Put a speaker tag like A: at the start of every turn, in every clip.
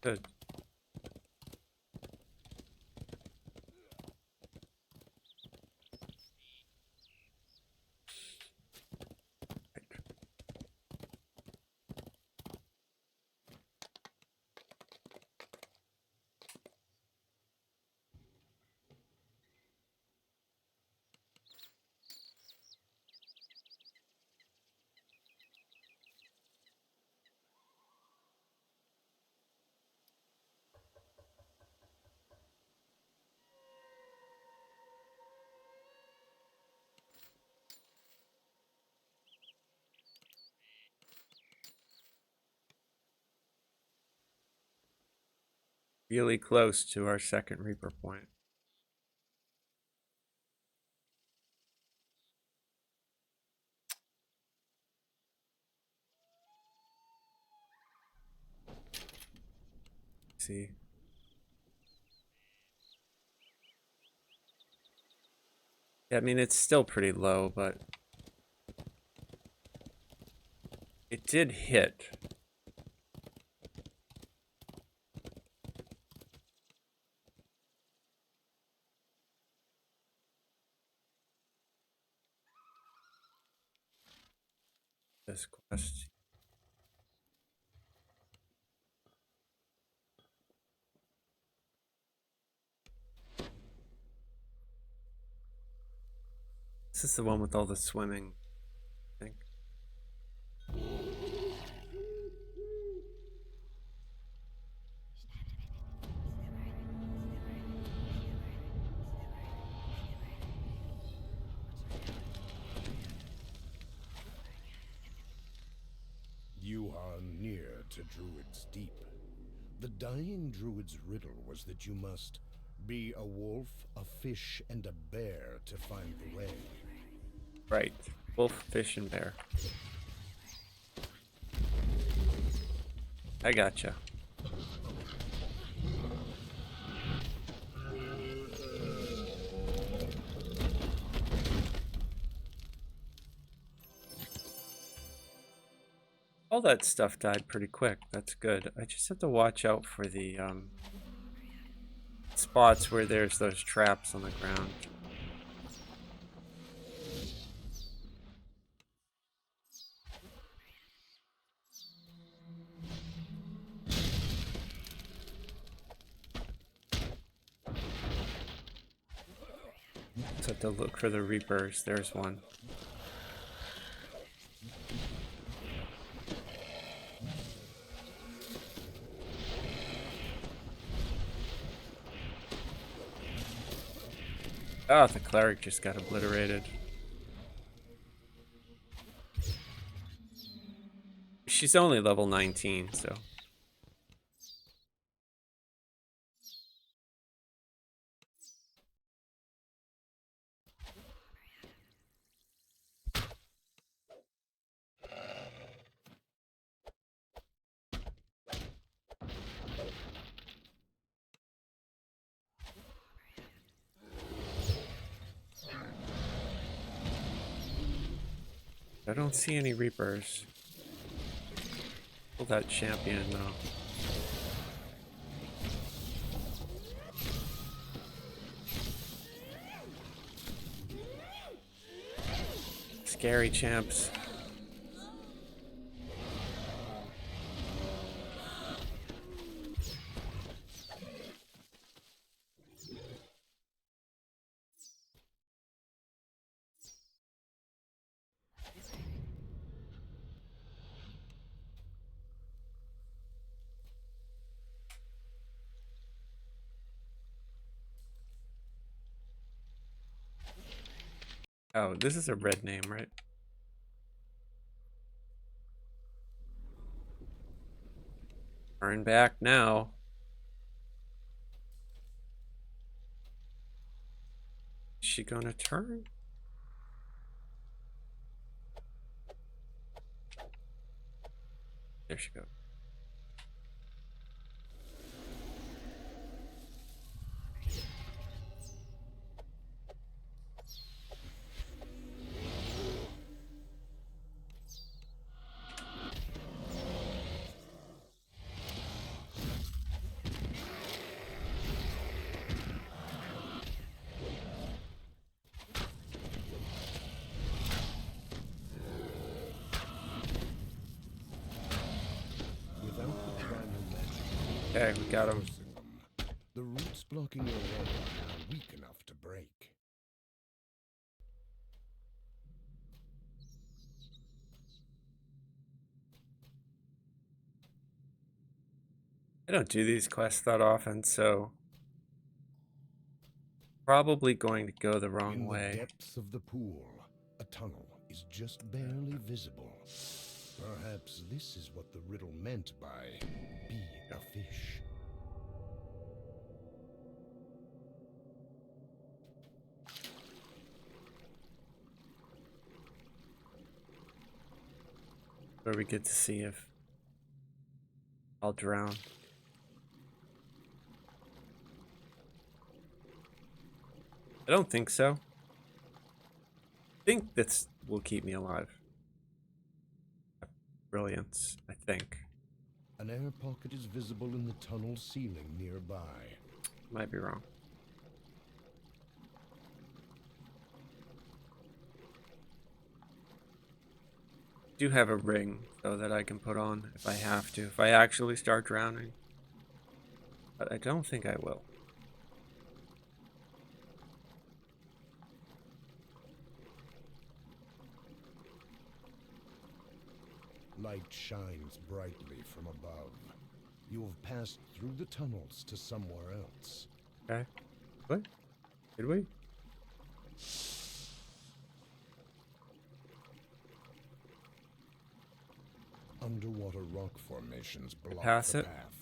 A: Good. Really close to our second Reaper point. See. Yeah, I mean, it's still pretty low, but it did hit. This quest. This is the one with all the swimming, I think.
B: You are near to Druid's Deep. The dying Druid's riddle was that you must be a wolf, a fish, and a bear to find the way.
A: Right. Wolf, fish, and bear. I gotcha. All that stuff died pretty quick. That's good. I just have to watch out for the spots where there's those traps on the ground. Just have to look for the Reapers. There's one. Oh, the cleric just got obliterated. She's only level 19, so. I don't see any Reapers. Kill that champion, though. Scary champs. Oh, this is a red name, right? Turn back now. Is she gonna turn? There she goes. Okay, we got him.
B: Forcing them. The roots blocking your way are now weak enough to break.
A: I don't do these quests that often, so probably going to go the wrong
B: In the
A: way.
B: depths of the pool, a tunnel is just barely visible. Perhaps this is what the riddle meant by be a fish.
A: Where we get to see if I'll drown. I don't think so. I think this will keep me alive. Brilliance, I think.
B: An air pocket is visible in the tunnel ceiling nearby.
A: Might be wrong. Do have a ring though that I can put on if I have to, if I actually start drowning. But I don't think I will.
B: Light shines brightly from above. You have passed through the tunnels to somewhere else.
A: Okay. What? Did we?
B: Underwater rock formations block
A: Pass
B: the
A: it?
B: path.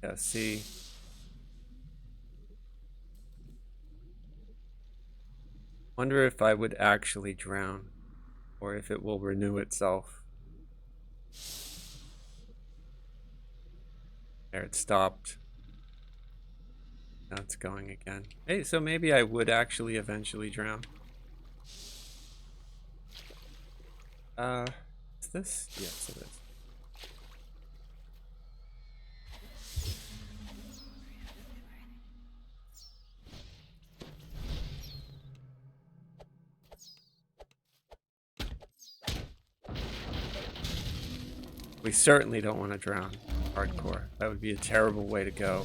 A: Yeah, see. Wonder if I would actually drown, or if it will renew itself. There, it stopped. Now it's going again. Hey, so maybe I would actually eventually drown. Is this? Yes, it is. We certainly don't want to drown hardcore. That would be a terrible way to go.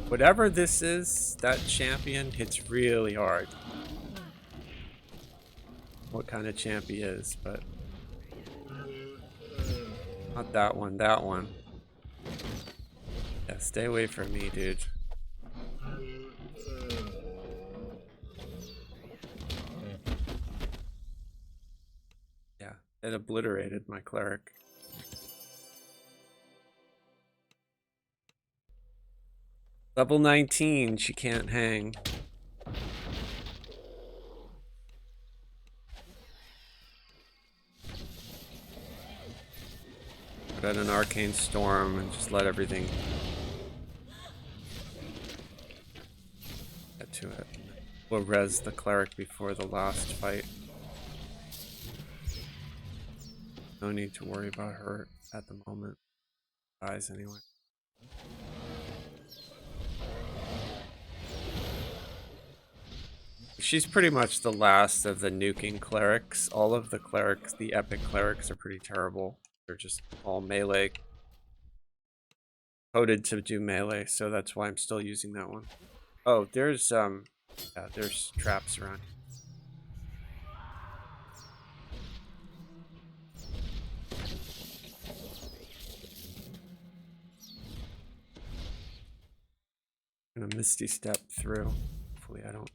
A: Whatever this is, that champion hits really hard. What kind of champ he is, but not that one, that one. Yeah, stay away from me, dude. Yeah, it obliterated my cleric. Level 19, she can't hang. Put out an arcane storm and just let everything get to it. We'll res the cleric before the last fight. No need to worry about her at the moment. Dies anyway. She's pretty much the last of the nuking clerics. All of the clerics, the epic clerics, are pretty terrible. They're just all melee. Coded to do melee, so that's why I'm still using that one. Oh, there's yeah, there's traps around. I'm gonna misty step through. Hopefully I don't.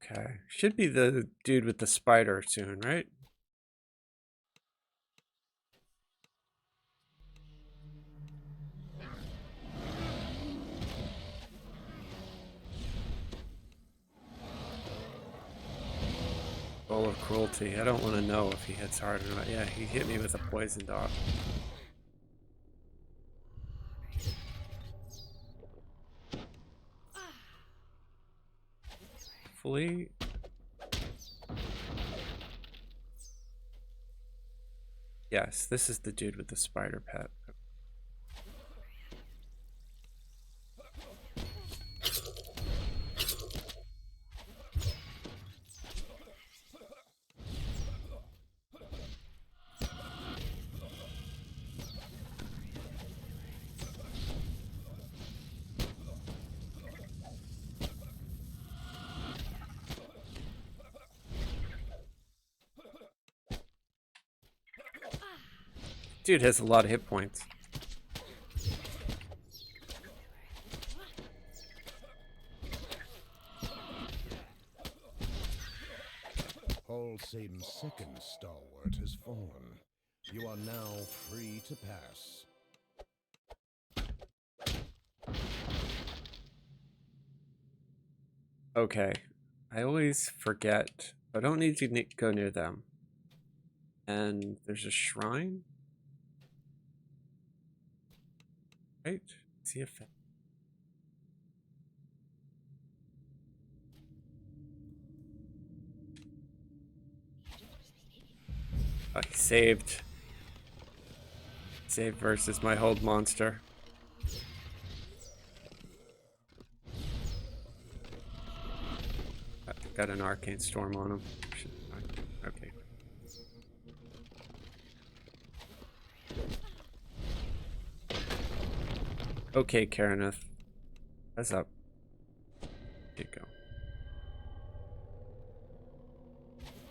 A: Okay, should be the dude with the spider soon, right? Bowl of cruelty. I don't want to know if he hits hard or not. Yeah, he hit me with a poison dog. Hopefully. Yes, this is the dude with the spider pet. Dude has a lot of hit points.
B: Holsame's second stalwart has fallen. You are now free to pass.
A: Okay. I always forget. I don't need to go near them. And there's a shrine? Right? See if... Oh, he saved. Saved versus my hold monster. Got an arcane storm on him. Okay. Okay, Karaneth. What's up? Here you go.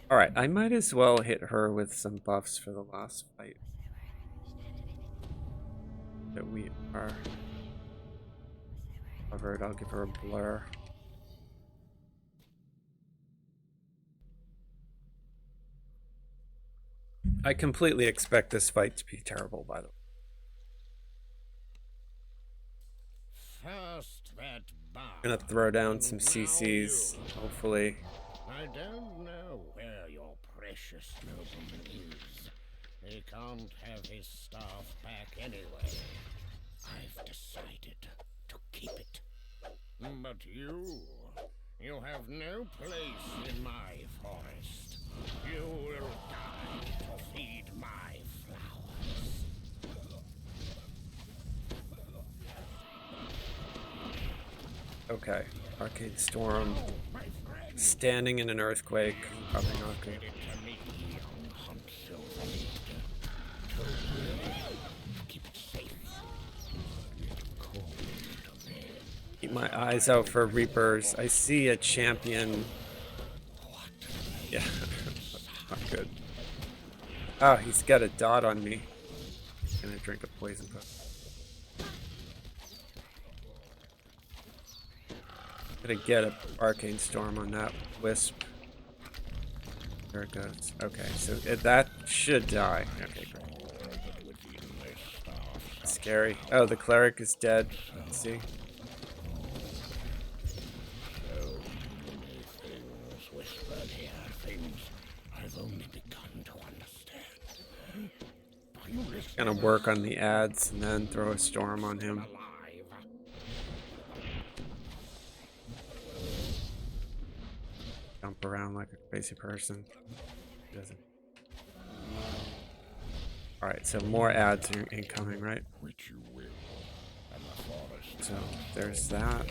A: Alright, I might as well hit her with some buffs for the last fight that we are covered. I'll give her a blur. I completely expect this fight to be terrible, by the way.
B: First that bar.
A: Gonna throw down some CCs, hopefully.
B: I don't know where your precious nobleman is. He can't have his staff back anyway. I've decided to keep it. But you have no place in my forest. You will die to feed my flowers.
A: Okay, Arcade Storm. Standing in an earthquake. Probably not good. Keep my eyes out for Reapers. I see a champion. Yeah, not good. Oh, he's got a dot on me. Gonna drink a poison cup. Gonna get an arcane storm on that wisp. There it goes. Okay, so that should die. Okay, great. Scary. Oh, the cleric is dead. Let's see. Gonna work on the ads and then throw a storm on him. Jump around like a crazy person. Doesn't. Alright, so more ads are incoming, right? So there's that.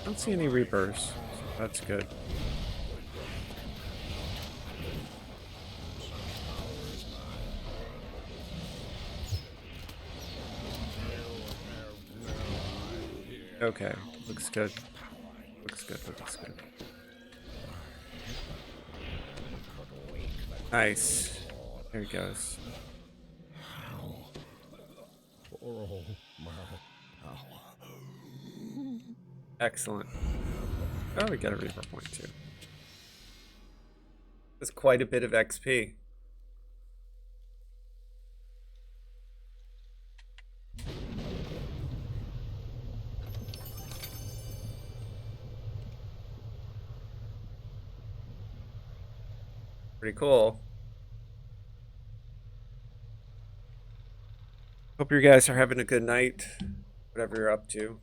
A: I don't see any Reapers, so that's good. Okay, looks good. Looks good, looks good. Nice. There he goes. Excellent. Oh, we got a Reaper point too. That's quite a bit of XP. Pretty cool. Hope you guys are having a good night, whatever you're up to.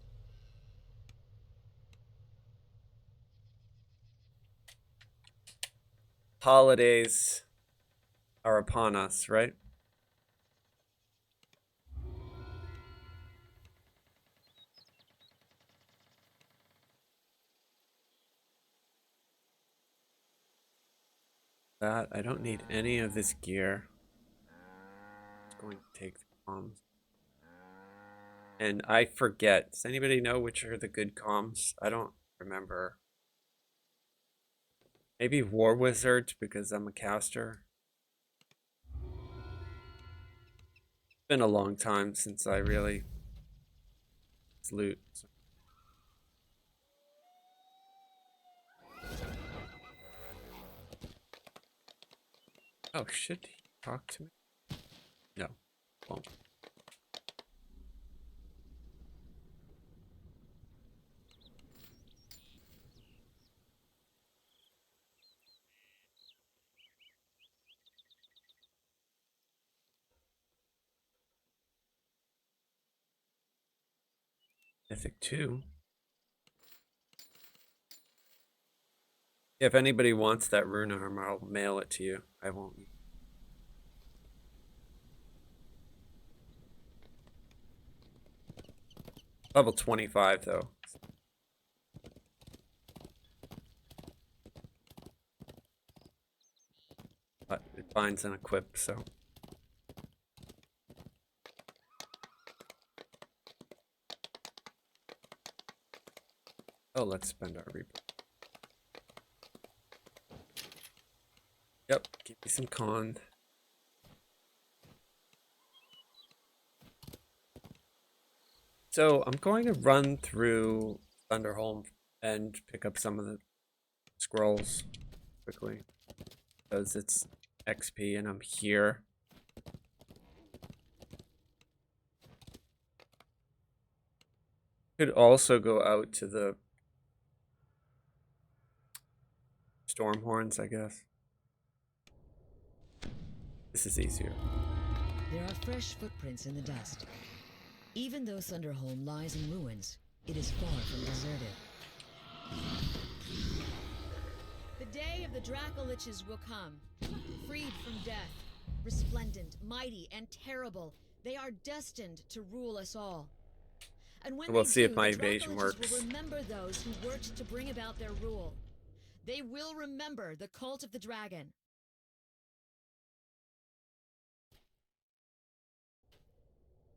A: Holidays are upon us, right? That I don't need any of this gear. Just going to take the comms. And I forget. Does anybody know which are the good comms? I don't remember. Maybe War Wizard because I'm a caster. It's been a long time since I really loot. Oh, should he talk to me? No, won't. Mythic 2. If anybody wants that rune armor, I'll mail it to you. I won't. Level 25 though. But it binds and equip, so. Oh, let's spend our Reaper. Yep, give me some con. So I'm going to run through Thunderholm and pick up some of the scrolls quickly because it's XP and I'm here. Could also go out to the Stormhorns, I guess. This is easier.
C: There are fresh footprints in the dust. Even though Thunderholm lies in ruins, it is far from deserted.
D: The day of the Dracoliches will come, freed from death, resplendent, mighty, and terrible. They are destined to rule us all. And when
A: We'll
D: they
A: see
D: do,
A: if my
D: the
A: evasion
D: Dracoliches
A: works.
D: will remember those who worked to bring about their rule. They will remember the cult of the dragon.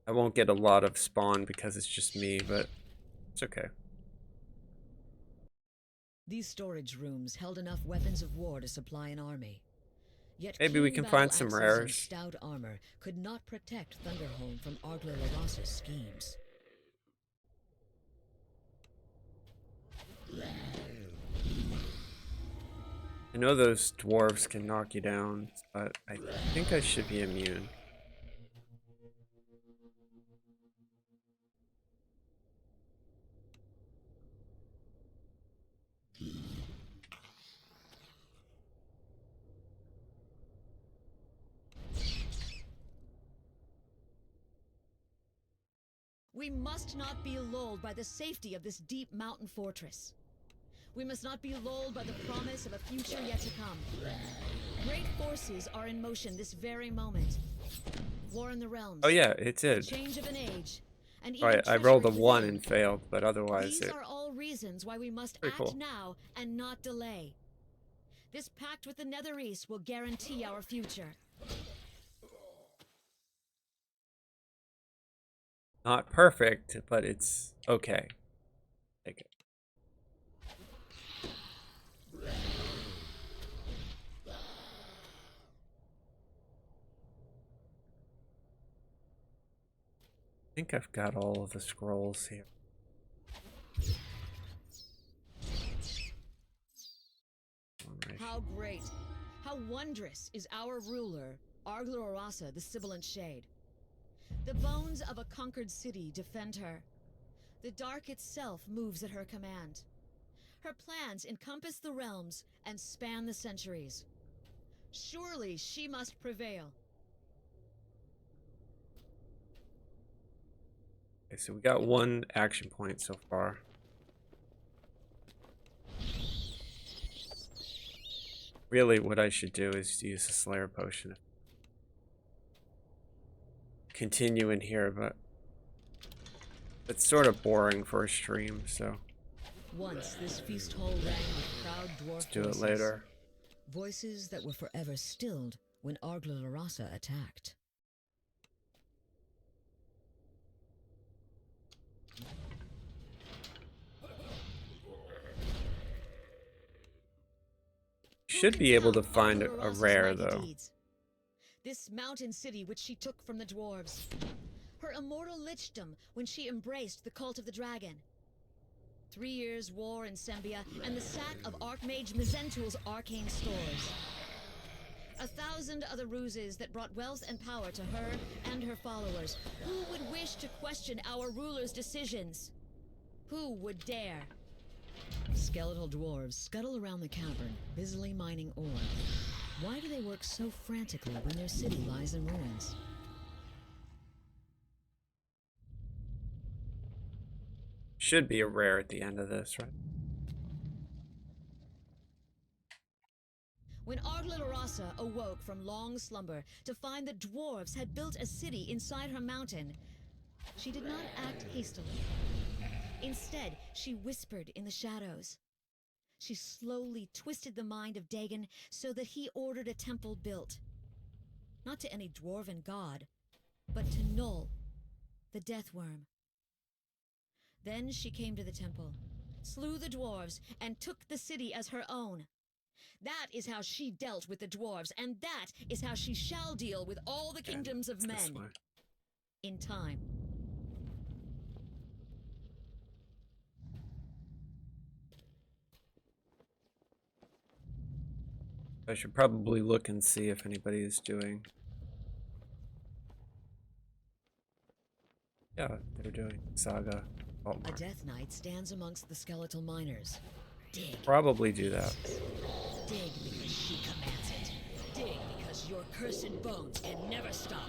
A: I won't get a lot of spawn because it's just me, but it's okay.
C: These storage rooms held enough weapons of war to supply an army. Yet
A: Maybe we
C: keen
A: can find
C: battle
A: some
C: axes
A: rares.
C: and stout armor could not protect Thunderholm from Argler Larassa's schemes.
A: I know those dwarves can knock you down, but I think I should be immune.
D: We must not be lulled by the safety of this deep mountain fortress. We must not be lulled by the promise of a future yet to come. Great forces are in motion this very moment. War in the realms.
A: Oh yeah, it did.
D: Change of an age. And even
A: Alright, I rolled a
D: treachery
A: 1
D: within.
A: and failed, but otherwise
D: These
A: it...
D: are all reasons why we must
A: Pretty
D: act
A: cool.
D: now and not delay. This pact with the Nether East will guarantee our future.
A: Not perfect, but it's okay. Take it. I think I've got all of the scrolls here. Alright.
D: How great, how wondrous is our ruler, Argler Larassa, the Sibilant Shade. The bones of a conquered city defend her. The dark itself moves at her command. Her plans encompass the realms and span the centuries. Surely she must prevail.
A: Okay, so we got one action point so far. Really, what I should do is use the Slayer potion. Continue in here, but it's sort of boring for a stream, so
C: Once this feast hall rang with proud dwarf
A: let's do it
C: voices.
A: later.
C: Voices that were forever stilled when Argla Larasa attacked.
A: Should be able to find a rare, though.
D: This mountain city which she took from the dwarves. Her immortal lichdom when she embraced the cult of the dragon. 3 years' war in Sembia and the sack of Archmage Mizentul's arcane stores. 1,000 other ruses that brought wealth and power to her and her followers. Who would wish to question our ruler's decisions? Who would dare?
C: Skeletal dwarves scuttle around the cavern, busily mining ore. Why do they work so frantically when their city lies in ruins?
A: Should be a rare at the end of this, right?
D: When Argla Larasa awoke from long slumber to find the dwarves had built a city inside her mountain, she did not act hastily. Instead, she whispered in the shadows. She slowly twisted the mind of Dagon so that he ordered a temple built. Not to any dwarven god, but to Null, the death worm. Then she came to the temple, slew the dwarves, and took the city as her own. That is how she dealt with the dwarves, and that is how she shall deal with all the kingdoms of
A: This
D: men.
A: way.
D: In time.
A: I should probably look and see if anybody is doing. Yeah, they're doing Saga.
C: A
A: Altmar.
C: death knight stands amongst the skeletal miners. Dig.
A: Probably do that.
C: Dig because she commands it. Dig because your cursed bones can never stop.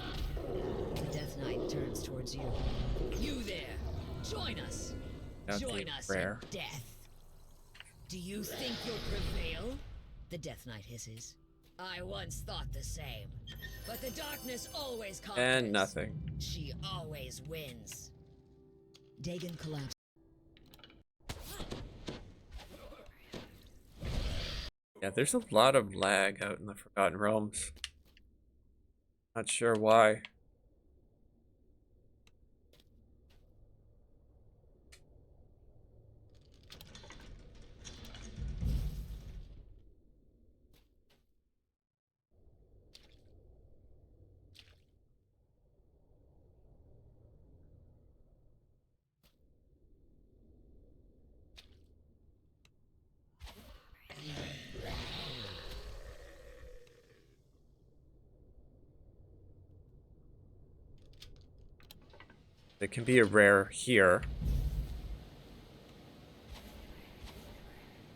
C: The death knight turns towards you. You there! Join us!
A: That'd
C: Join
A: be
C: us
A: rare.
C: in death! Do you think you'll prevail? The death knight hisses. I once thought the same. But the darkness always conquers.
A: And nothing.
C: She always wins. Dagon collapses.
A: Yeah, there's a lot of lag out in the Forgotten Realms. Not sure why. It can be a rare here.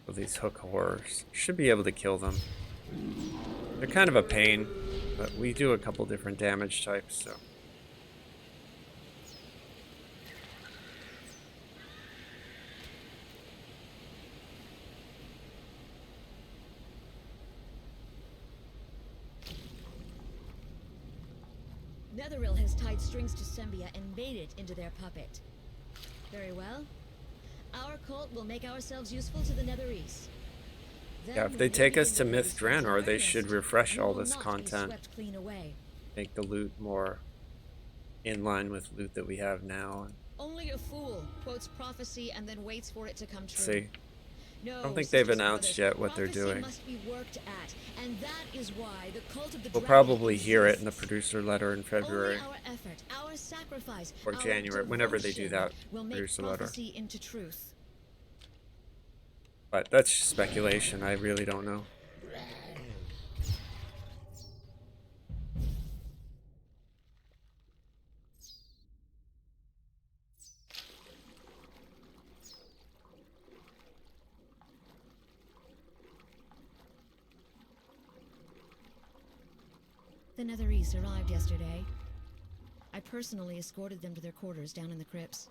A: With these hook horrors. Should be able to kill them. They're kind of a pain, but we do a couple different damage types, so.
D: Netheril has tied strings to Sembia and made it into their puppet. Very well. Our cult will make ourselves useful to the Netherese. Then
A: Yeah, if
D: when
A: they take
D: begin
A: us to
D: the
A: Myth
D: race
A: Draenor, they
D: against,
A: should refresh
D: we
A: all
D: will
A: this
D: not be
A: content.
D: swept clean away.
A: Make the loot more in line with loot that we have now.
D: Only a fool quotes prophecy and then waits for it to come true.
A: See.
D: No,
A: I don't think they've
D: sisters and
A: announced
D: brothers,
A: yet what they're
D: prophecy
A: doing.
D: Must be worked at, and that is why the cult of the
A: We'll
D: dragon
A: probably hear it in the
D: exists.
A: producer letter in February.
D: Only our effort, our sacrifice,
A: Or
D: our
A: January, whenever they do
D: devotion
A: that
D: will make
A: producer letter.
D: prophecy into truth.
A: But that's just speculation. I really don't know.
D: The Netherese arrived yesterday. I personally escorted them to their quarters down in the crypts.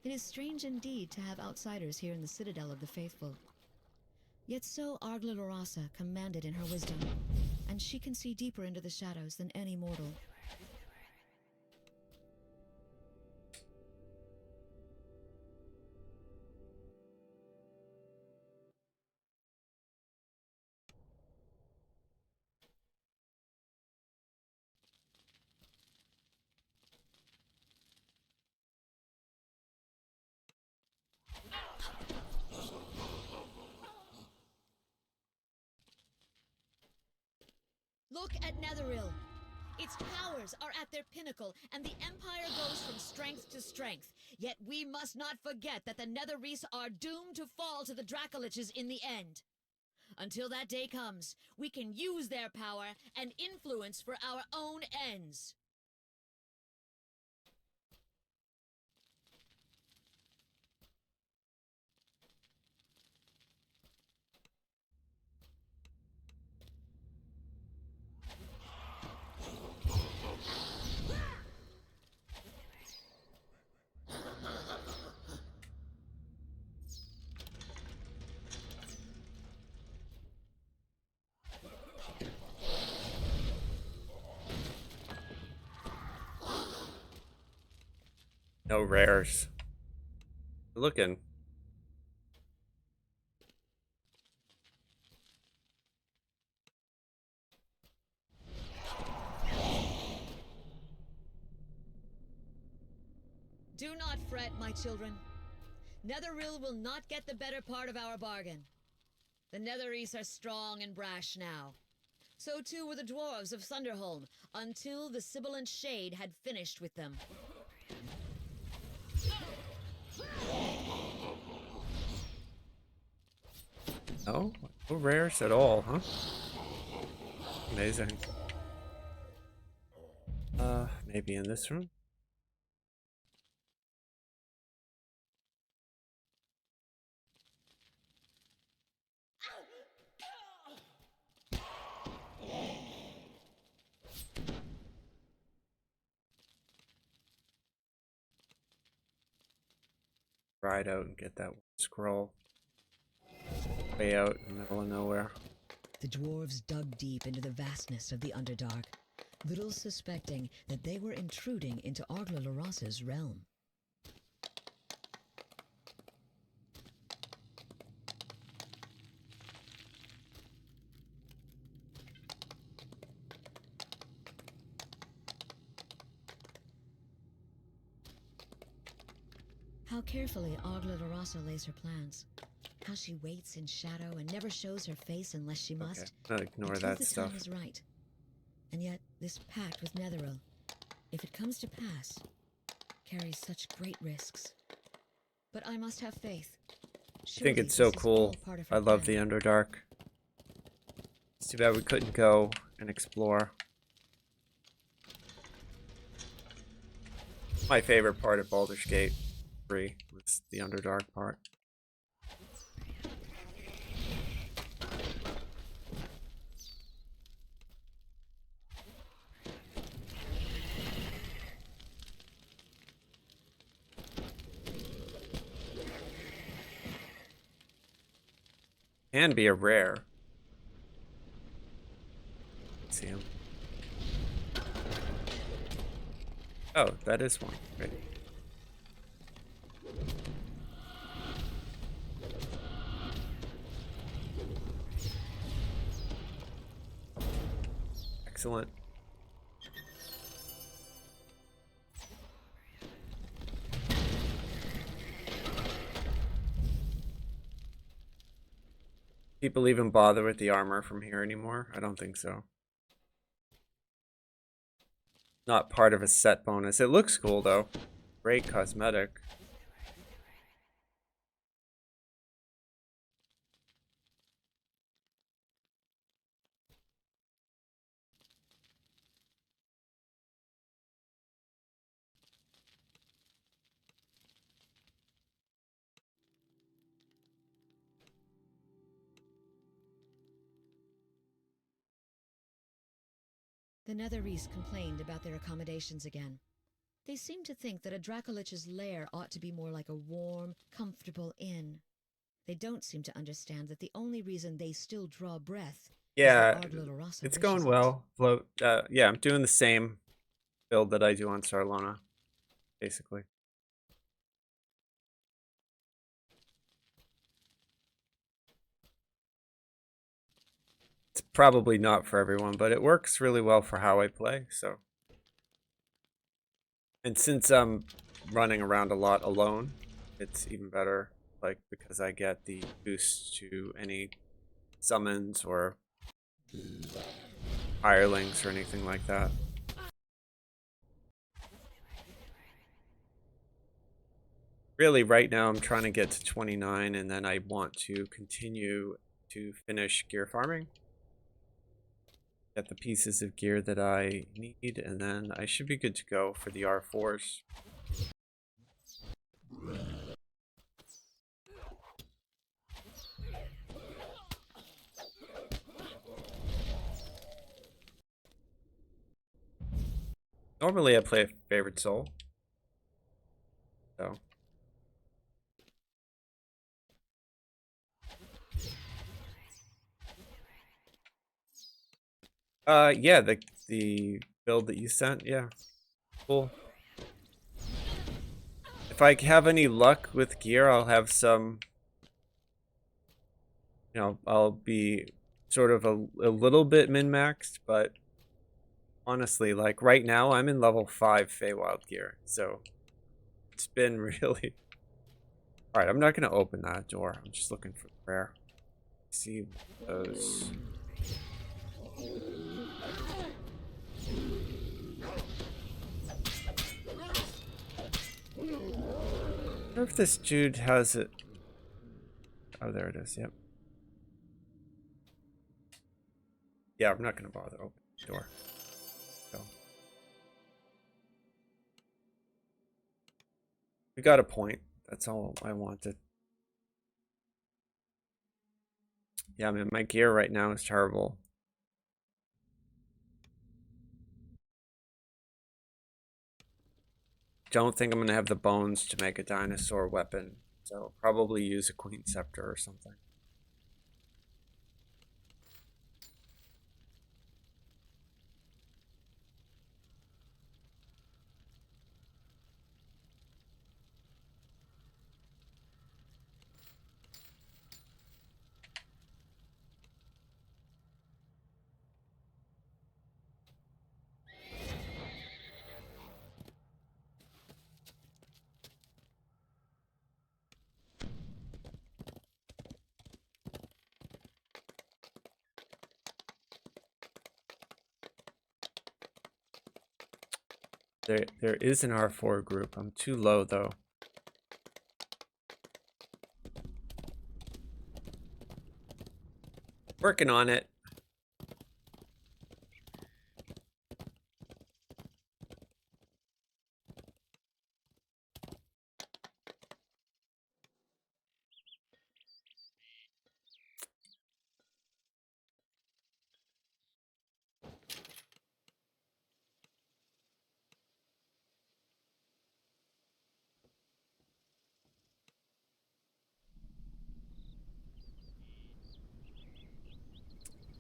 D: It is strange indeed to have outsiders here in the Citadel of the Faithful. Yet so Argla Lorasa commanded in her wisdom, and she can see deeper into the shadows than any mortal. Look at Netheril. Its powers are at their pinnacle, and the Empire goes from strength to strength. Yet we must not forget that the Netherese are doomed to fall to the Dracoliches in the end. Until that day comes, we can use their power and influence for our own ends.
A: No rares. Looking.
D: Do not fret, my children. Netheril will not get the better part of our bargain. The Netherese are strong and brash now. So too were the dwarves of Thunderholm, until the sibilant shade had finished with them.
A: No? No rares at all, huh? Amazing. Maybe in this room? Ride out and get that one scroll. Way out in the middle of nowhere.
C: The dwarves dug deep into the vastness of the Underdark, little suspecting that they were intruding into Argla Lorasa's realm. How carefully Argla Lorasa lays her plans. How she waits in shadow and never shows her face unless she must.
A: Okay, I'll ignore
C: until
A: that
C: the
A: stuff.
C: time is right. And yet, this pact with Netheril, if it comes to pass, carries such great risks.
D: But I must have faith.
A: I think it's so cool. I love the Underdark. It's too bad we couldn't go and explore. My favorite part of Baldur's Gate 3 was the Underdark part. Can be a rare. Let's see him. Oh, that is one. Great. Excellent. People even bother with the armor from here anymore? I don't think so. Not part of a set bonus. It looks cool though. Great cosmetic.
D: The Netherese complained about their accommodations again. They seemed to think that a Dracolich's lair ought to be more like a warm, comfortable inn. They don't seem to understand that the only reason they still draw breath
A: Yeah,
D: is that Ard Lorosa
A: it's
D: wishes
A: going
D: it.
A: well. Float. Yeah, I'm doing the same build that I do on Sarlona, basically. It's probably not for everyone, but it works really well for how I play, so. And since I'm running around a lot alone, it's even better, like, because I get the boost to any summons or hirelings or anything like that. Really, right now I'm trying to get to 29, and then I want to continue to finish gear farming. Get the pieces of gear that I need, and then I should be good to go for the R4s. Normally I play a favorite soul. So. Yeah, the build that you sent, yeah. Cool. If I have any luck with gear, I'll have some, you know, I'll be sort of a little bit min-maxed, but honestly, like right now I'm in level 5 Feywild gear, so it's been really... Alright, I'm not gonna open that door. I'm just looking for prayer. See those. I wonder if this dude has it. Oh, there it is. Yep. Yeah, I'm not gonna bother opening the door. So. We got a point. That's all I wanted. Yeah, man, my gear right now is terrible. Don't think I'm gonna have the bones to make a dinosaur weapon, so probably use a Queen Scepter or something. There is an R4 group. I'm too low though. Working on it.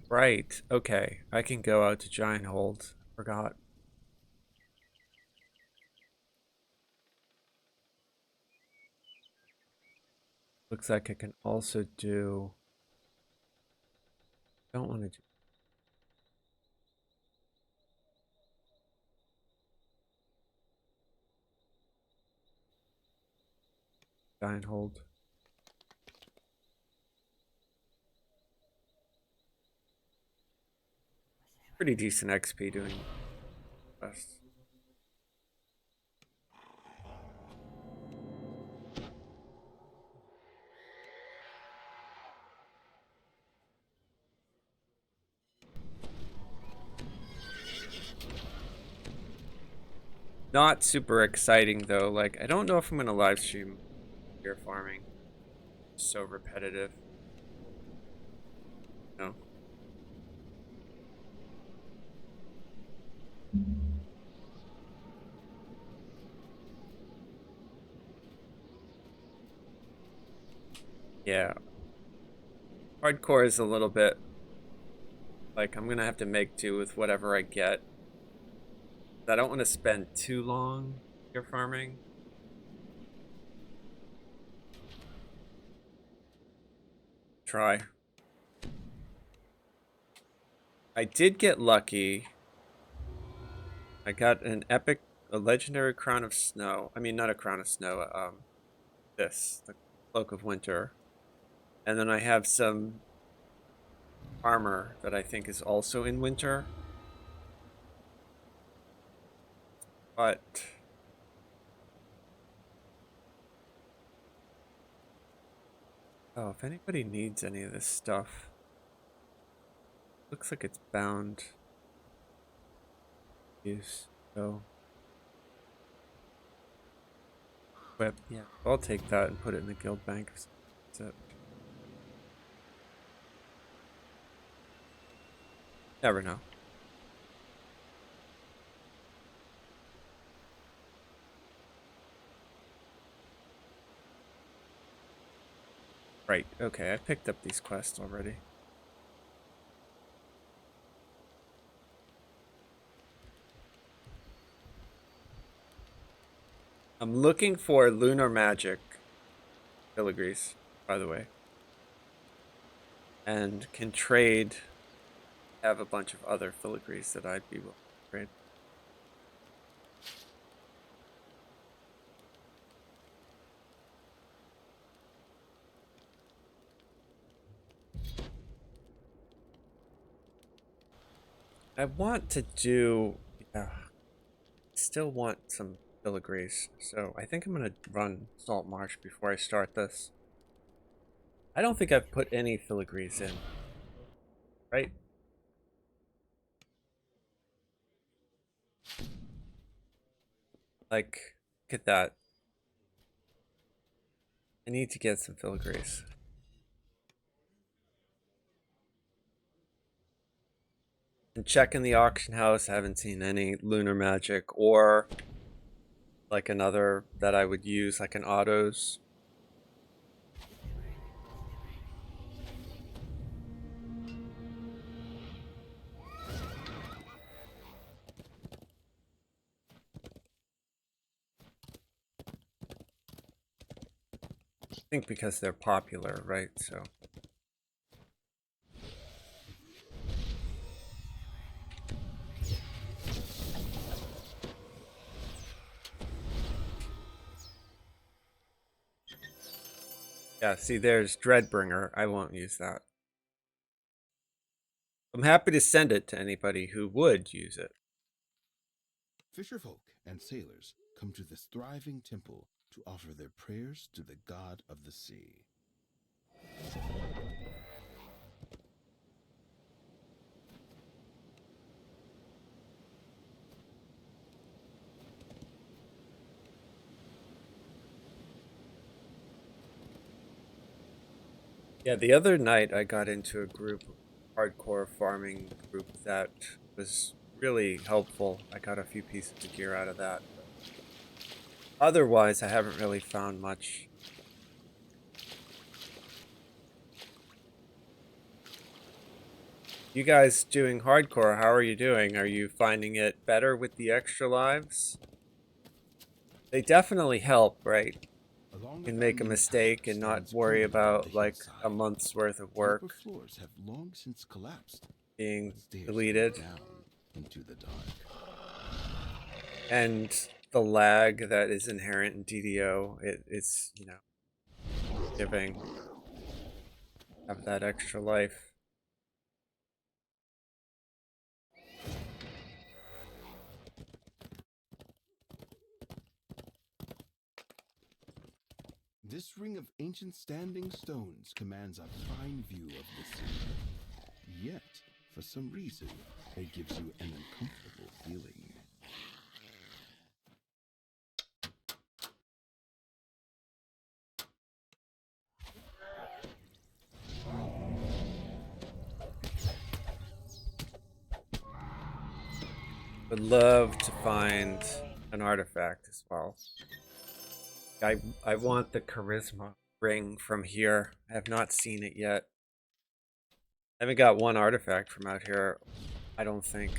A: Right. Okay. I can go out to Giant Hold. Forgot. Looks like I can also do... Don't want to do... Giant Hold. Pretty decent XP doing quests. Not super exciting though. Like, I don't know if I'm gonna live stream gear farming. So repetitive. No. Yeah. Hardcore is a little bit like I'm gonna have to make do with whatever I get. I don't want to spend too long here farming. Try. I did get lucky. I got a legendary crown of snow. I mean, not a crown of snow. The cloak of winter, and then I have some armor that I think is also in winter. But oh, if anybody needs any of this stuff, looks like it's bound. Use so. Whip, yeah. I'll take that and put it in the guild bank. That's it. Never know. Right, okay, I picked up these quests already. I'm looking for lunar magic filigrees, by the way. And can trade, have a bunch of other filigrees that I'd be willing to trade. I want to do, yeah, still want some filigrees, so I think I'm gonna run Salt Marsh before I start this. I don't think I've put any filigrees in, right? Like, look at that. I need to get some filigrees. And checking the auction house, I haven't seen any lunar magic or like another that I would use, like an autos. I think because they're popular, right? So. Yeah, see, there's Dreadbringer. I won't use that. I'm happy to send it to anybody who would use it.
E: Fisherfolk and sailors come to this thriving temple to offer their prayers to the god of the sea.
A: Yeah, the other night I got into a group, hardcore farming group that was really helpful. I got a few pieces of gear out of that. Otherwise, I haven't really found much. You guys doing hardcore, how are you doing? Are you finding it better with the extra lives? They definitely help, right? You can make a mistake and not worry about like a month's worth of work
E: Floors have long since collapsed,
A: being
E: stairs
A: deleted.
E: down into the dark.
A: And the lag that is inherent in DDO, it's, you know, giving have that extra life.
E: This ring of ancient standing stones commands a fine view of the sea. Yet, for some reason, it gives you an uncomfortable feeling.
A: Would love to find an artifact as well. I want the charisma ring from here. I have not seen it yet. I haven't got one artifact from out here, I don't think.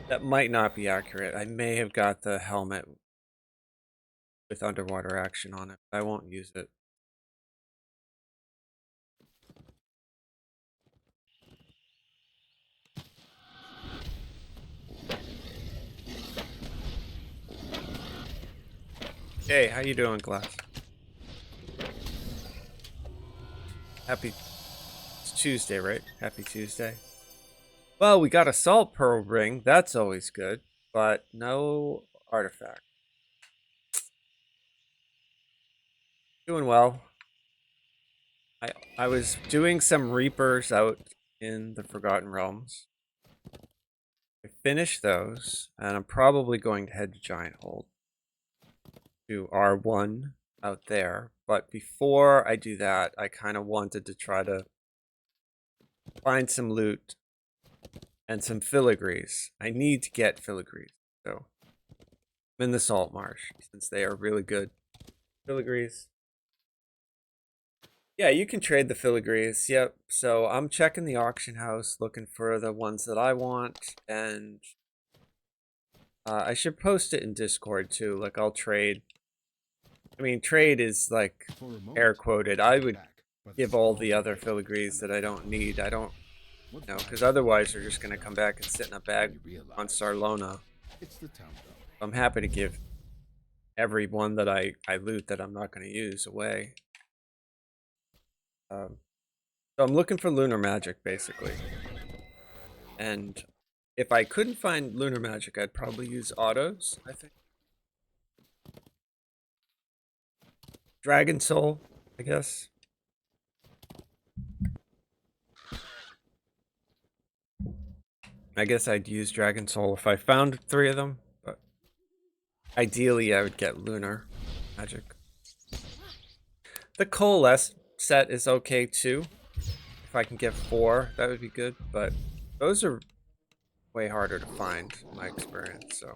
A: That might not be accurate. I may have got the helmet with underwater action on it, but I won't use it. Hey, how you doing, Glass? Happy... It's Tuesday, right? Happy Tuesday. Well, we got a salt pearl ring. That's always good. But no artifact. Doing well. I was doing some Reapers out in the Forgotten Realms. I finished those, and I'm probably going to head to Giant Hold. Do R1 out there. But before I do that, I kind of wanted to try to find some loot and some filigrees. I need to get filigrees, so I'm in the salt marsh since they are really good. Filigrees. Yeah, you can trade the filigrees. Yep. So I'm checking the auction house, looking for the ones that I want, and I should post it in Discord too. Like I'll trade. I mean, trade is like
E: For a moment,
A: air quoted. I would
E: back, but
A: give all the other filigrees that I don't need. I don't, you know, because otherwise they're just gonna come back and sit in a bag on Sarlona.
E: It's the town bell.
A: I'm happy to give every one that I loot that I'm not going to use away. So I'm looking for lunar magic, basically. And if I couldn't find lunar magic, I'd probably use autos, I think. Dragon Soul, I guess. I guess I'd use Dragon Soul if I found 3 of them, but ideally I would get lunar magic. The Coalesce set is okay too. If I can get 4, that would be good, but those are way harder to find in my experience, so.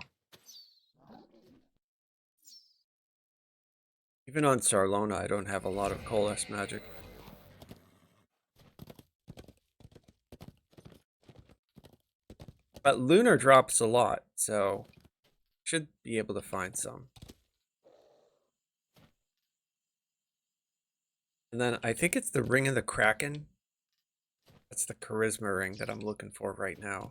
A: Even on Sarlona, I don't have a lot of Coalesce magic. But lunar drops a lot, so should be able to find some. And then I think it's the Ring of the Kraken. That's the charisma ring that I'm looking for right now.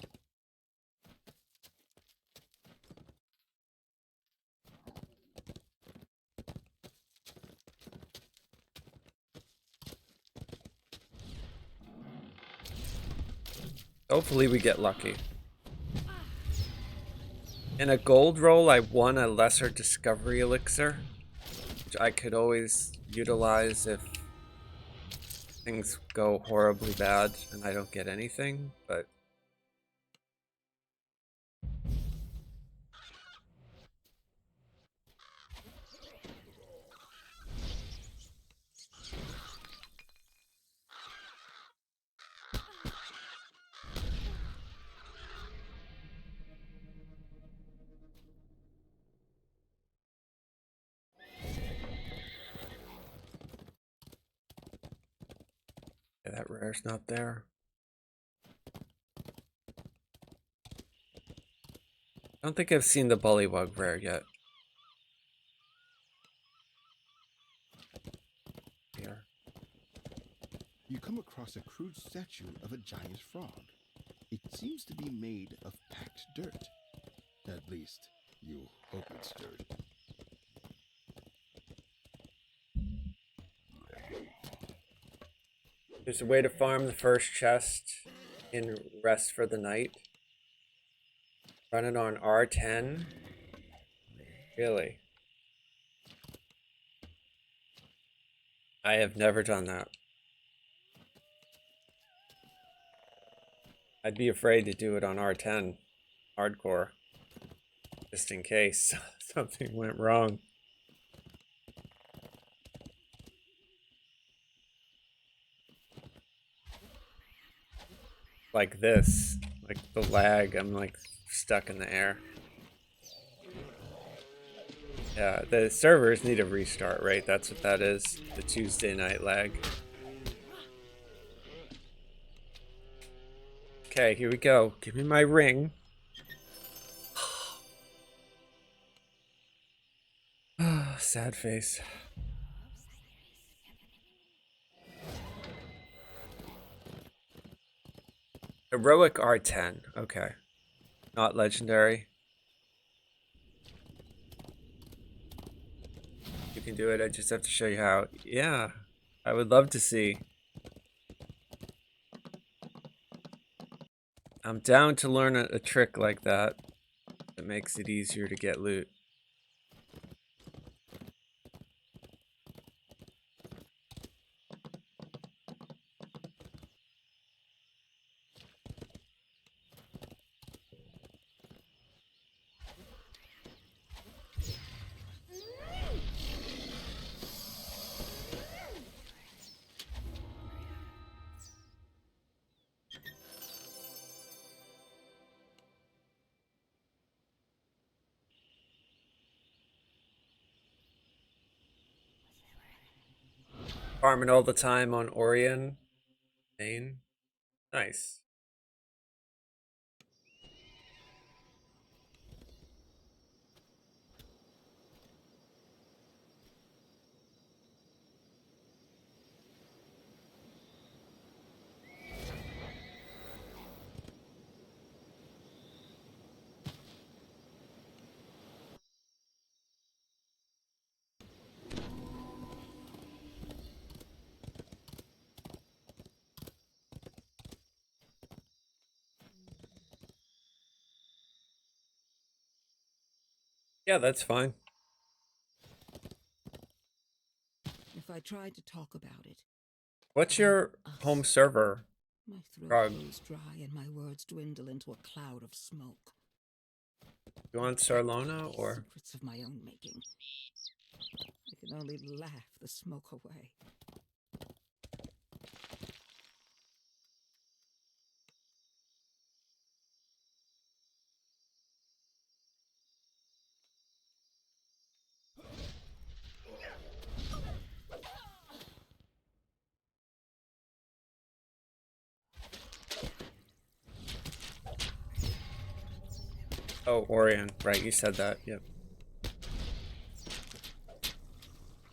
A: Hopefully we get lucky. In a gold roll, I won a lesser discovery elixir, which I could always utilize if things go horribly bad and I don't get anything, but yeah, that rare's not there. I don't think I've seen the Bullywug rare yet. Here.
E: You come across a crude statue of a giant frog. It seems to be made of packed dirt. At least, you hope it's dirt.
A: There's a way to farm the first chest in Rest for the Night. Run it on R10. Really? I have never done that. I'd be afraid to do it on R10 hardcore, just in case something went wrong. Like this, like the lag, I'm like stuck in the air. Yeah, the servers need a restart, right? That's what that is. The Tuesday night lag. Okay, here we go. Give me my ring. Sad face. Heroic R10. Okay. Not legendary. You can do it. I just have to show you how. Yeah. I would love to see. I'm down to learn a trick like that. That makes it easier to get loot. Farming all the time on Orion. Main. Nice. Yeah, that's fine.
C: If I tried to talk about it,
A: What's your home server?
C: my throat
A: Frog.
C: goes dry and my words dwindle into a cloud of smoke.
A: You want Sarlona or?
C: Secrets of my own making. I can only laugh the smoke away.
A: Oh, Orion. Right, you said that. Yep.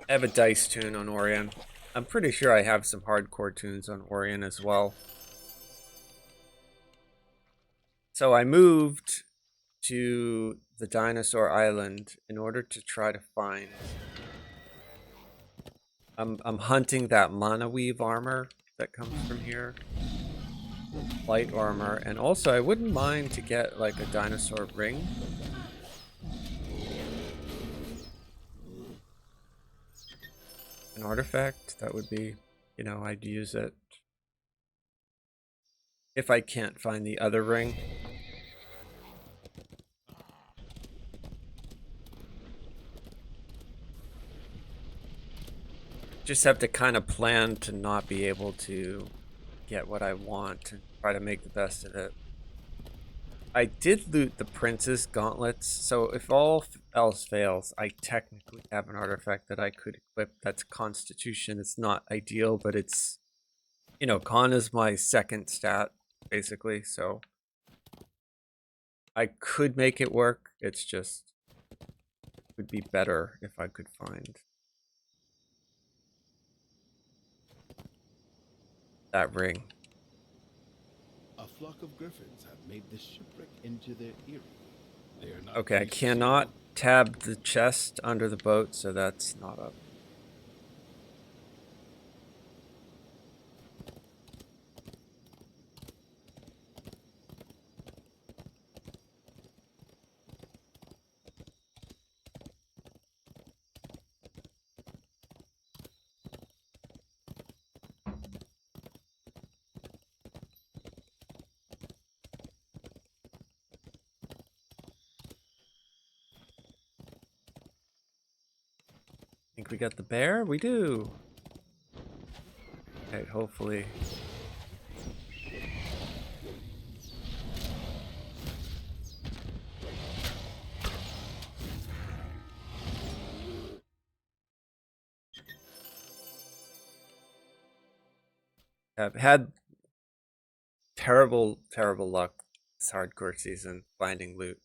A: I have a dice tune on Orion. I'm pretty sure I have some hardcore tunes on Orion as well. So I moved to the Dinosaur Island in order to try to find... I'm hunting that Mana Weave armor that comes from here. Light armor. And also I wouldn't mind to get like a dinosaur ring. An artifact, that would be, you know, I'd use it. If I can't find the other ring. Just have to kind of plan to not be able to get what I want and try to make the best of it. I did loot the Prince's gauntlets, so if all else fails, I technically have an artifact that I could equip that's Constitution. It's not ideal, but it's, you know, Con is my second stat, basically, so I could make it work. It's just, it would be better if I could find that ring.
E: A flock of griffins have made this shipwreck into their eyrie. They are not
A: Okay, I
E: pleased to see
A: cannot tab the chest under the boat, so that's not up. Think we got the bear? We do. Okay, hopefully. I've had terrible, terrible luck this hardcore season finding loot.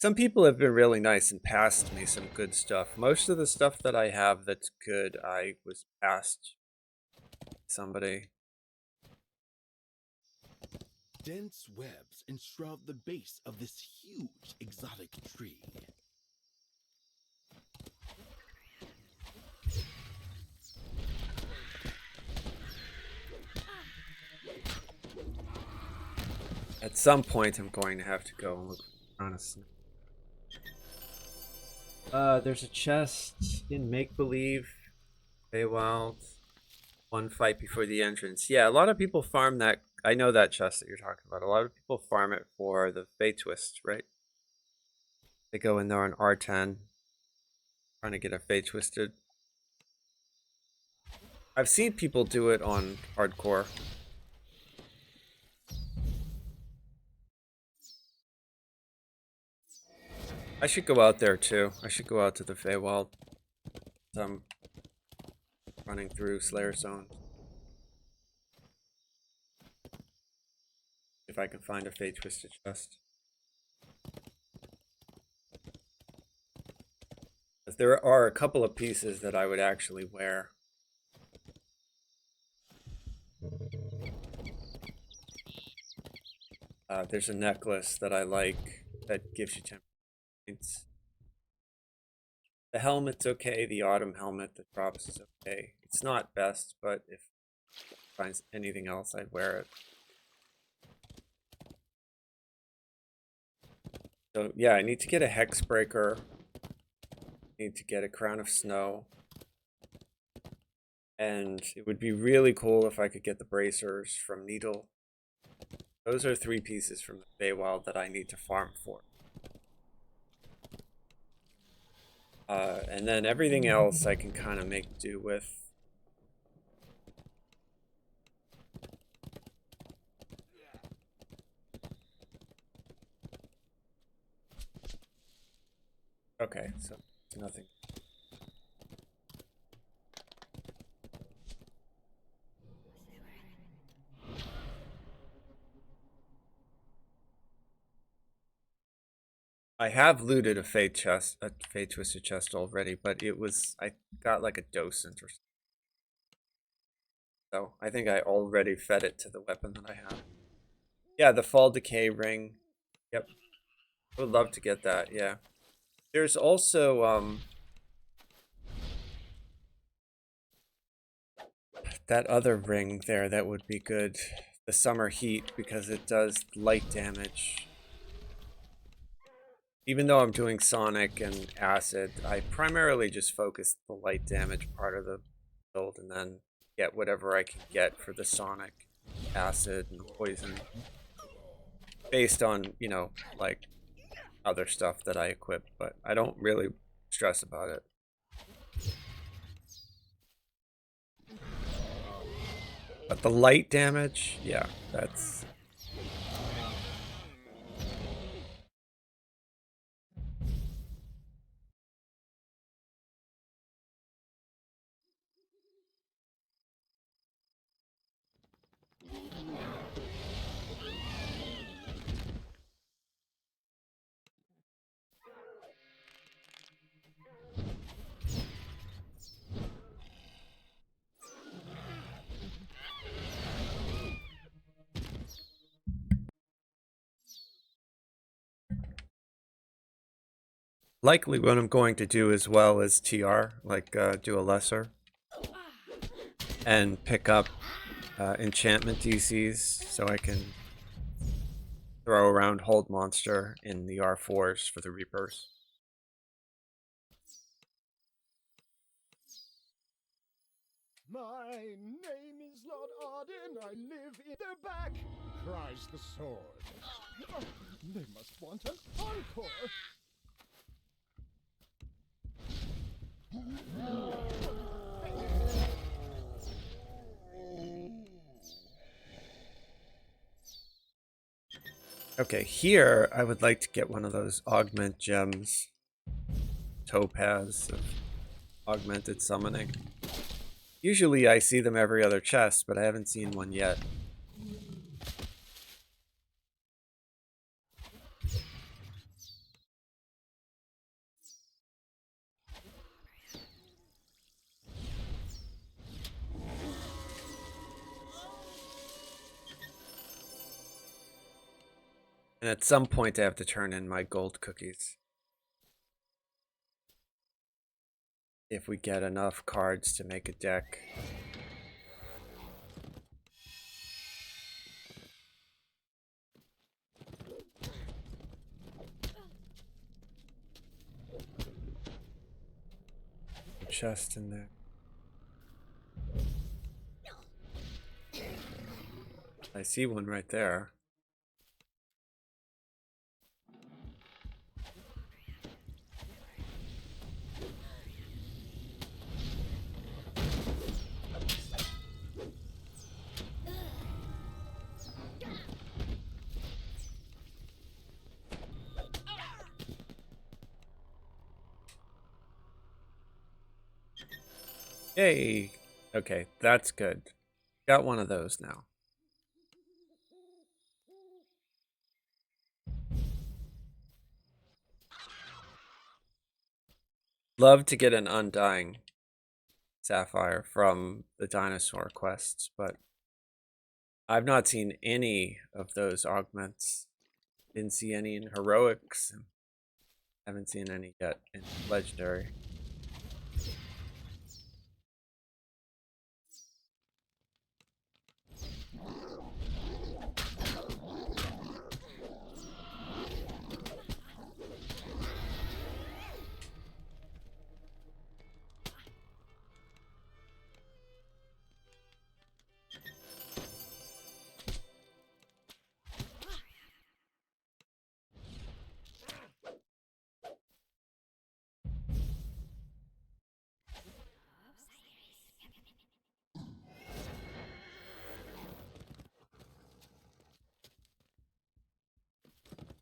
A: Some people have been really nice and passed me some good stuff. Most of the stuff that I have that's good, I was passed somebody.
E: Dense webs enshroud the base of this huge exotic tree.
A: At some point, I'm going to have to go and look on a snake. There's a chest in Make Believe, Feywild. One fight before the entrance. Yeah, a lot of people farm that. I know that chest that you're talking about. A lot of people farm it for the Fey Twist, right? They go in there on R10, trying to get a Fey Twisted. I've seen people do it on hardcore. I should go out there too. I should go out to the Feywild. I'm running through Slayer Zone. If I can find a Fey Twisted chest. There are a couple of pieces that I would actually wear. There's a necklace that I like that gives you 10 points. The helmet's okay. The autumn helmet that drops is okay. It's not best, but if I find anything else, I'd wear it. So yeah, I need to get a Hex Breaker. I need to get a Crown of Snow. And it would be really cool if I could get the bracers from Needle. Those are 3 pieces from the Feywild that I need to farm for. And then everything else I can kind of make do with. Okay, so nothing. I have looted a Fey Twisted chest already, but I got like a docent or something. So I think I already fed it to the weapon that I have. Yeah, the Fall Decay ring. Yep. I would love to get that, yeah. There's also, that other ring there that would be good. The Summer Heat, because it does light damage. Even though I'm doing Sonic and Acid, I primarily just focus the light damage part of the build and then get whatever I can get for the Sonic, Acid, and Poison. Based on, you know, like, other stuff that I equip, but I don't really stress about it. But the light damage, yeah, that's... Likely what I'm going to do as well is TR, like do a lesser. And pick up enchantment DCs so I can throw around Hold Monster in the R4s for the Reapers.
B: My name is Lord Arden, I live in their back, cries the sword. Oh, they must want an encore.
A: Okay, here I would like to get one of those augment gems. Topaz of augmented summoning. Usually I see them every other chest, but I haven't seen one yet. And at some point I have to turn in my gold cookies. If we get enough cards to make a deck. Chest in there. I see one right there. Yay! Okay, that's good. Got one of those now. Love to get an Undying Sapphire from the dinosaur quests, but I've not seen any of those augments. Didn't see any in Heroics. Haven't seen any yet in Legendary.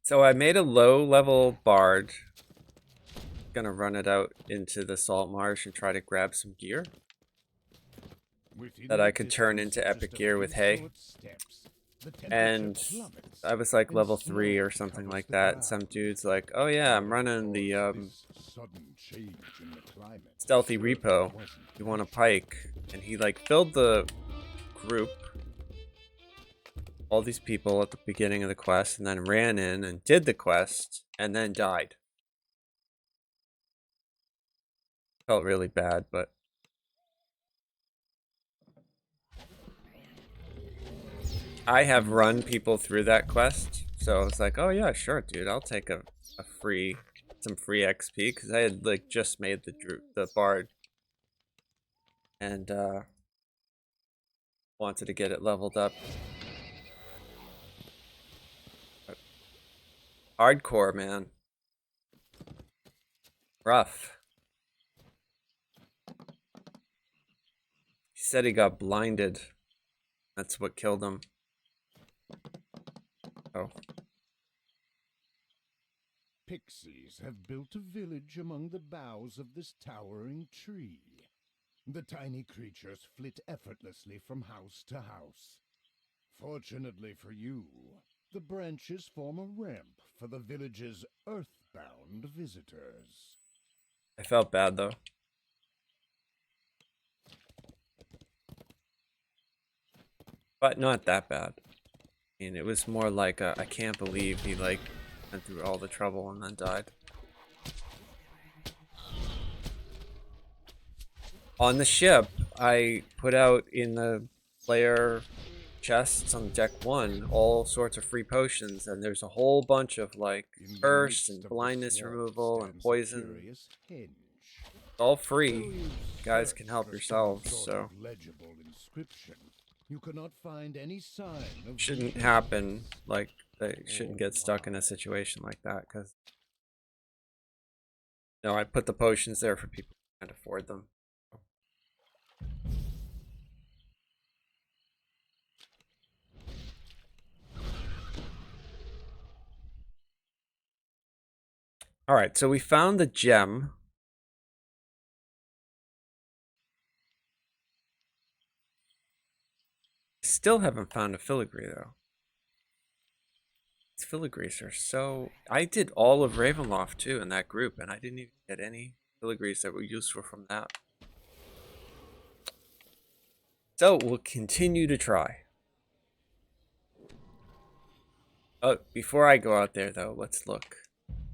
A: So I made a low level bard. Gonna run it out into the salt marsh and try to grab some gear that I could turn into epic gear with hay. And I was like level 3 or something like that. And some dude's like, oh yeah, I'm running the stealthy repo. You want a pike? And he like filled the group, all these people at the beginning of the quest, and then ran in and did the quest and then died. Felt really bad, but I have run people through that quest, so I was like, oh yeah, sure, dude, I'll take a free, some free XP, because I had like just made the bard, and wanted to get it leveled up. But hardcore, man. Rough. He said he got blinded. That's what killed him. Oh.
B: Pixies have built a village among the boughs of this towering tree. The tiny creatures flit effortlessly from house to house. Fortunately for you, the branches form a ramp for the village's earthbound visitors.
A: I felt bad though. But not that bad. I mean, it was more like I can't believe he like went through all the trouble and then died. On the ship, I put out in the player chests on deck 1 all sorts of free potions, and there's a whole bunch of like curse and blindness removal and poison. It's all free. You guys can help yourselves, so
B: you cannot find any sign of
A: shouldn't happen. Like they shouldn't get stuck in a situation like that, because no, I put the potions there for people who can't afford them. All right, so we found the gem. still haven't found a filigree though. These filigrees are so... I did all of Ravenloft too in that group, and I didn't even get any filigrees that were useful from that. So we'll continue to try. Oh, before I go out there though, let's look.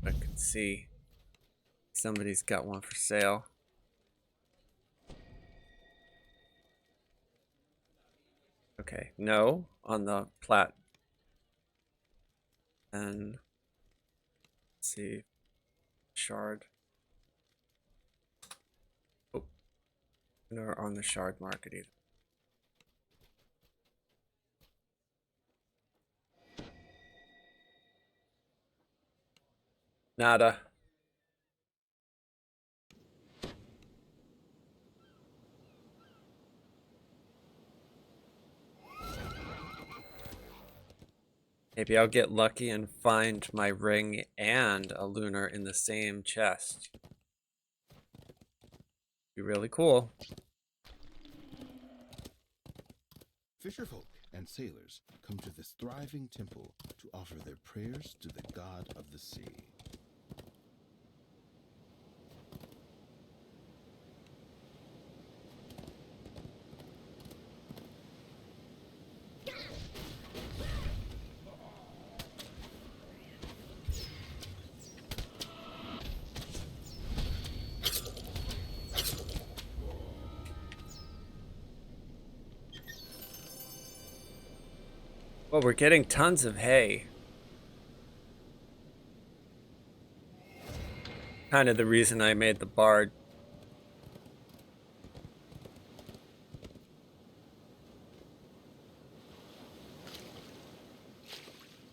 A: I can see somebody's got one for sale. Okay, no, on the plat. And let's see, shard. Oh, nor on the shard market either. Nada. Maybe I'll get lucky and find my ring and a lunar in the same chest. Be really cool.
E: Fisherfolk and sailors come to this thriving temple to offer their prayers to the god of the sea.
A: Well, we're getting tons of hay. Kind of the reason I made the bard.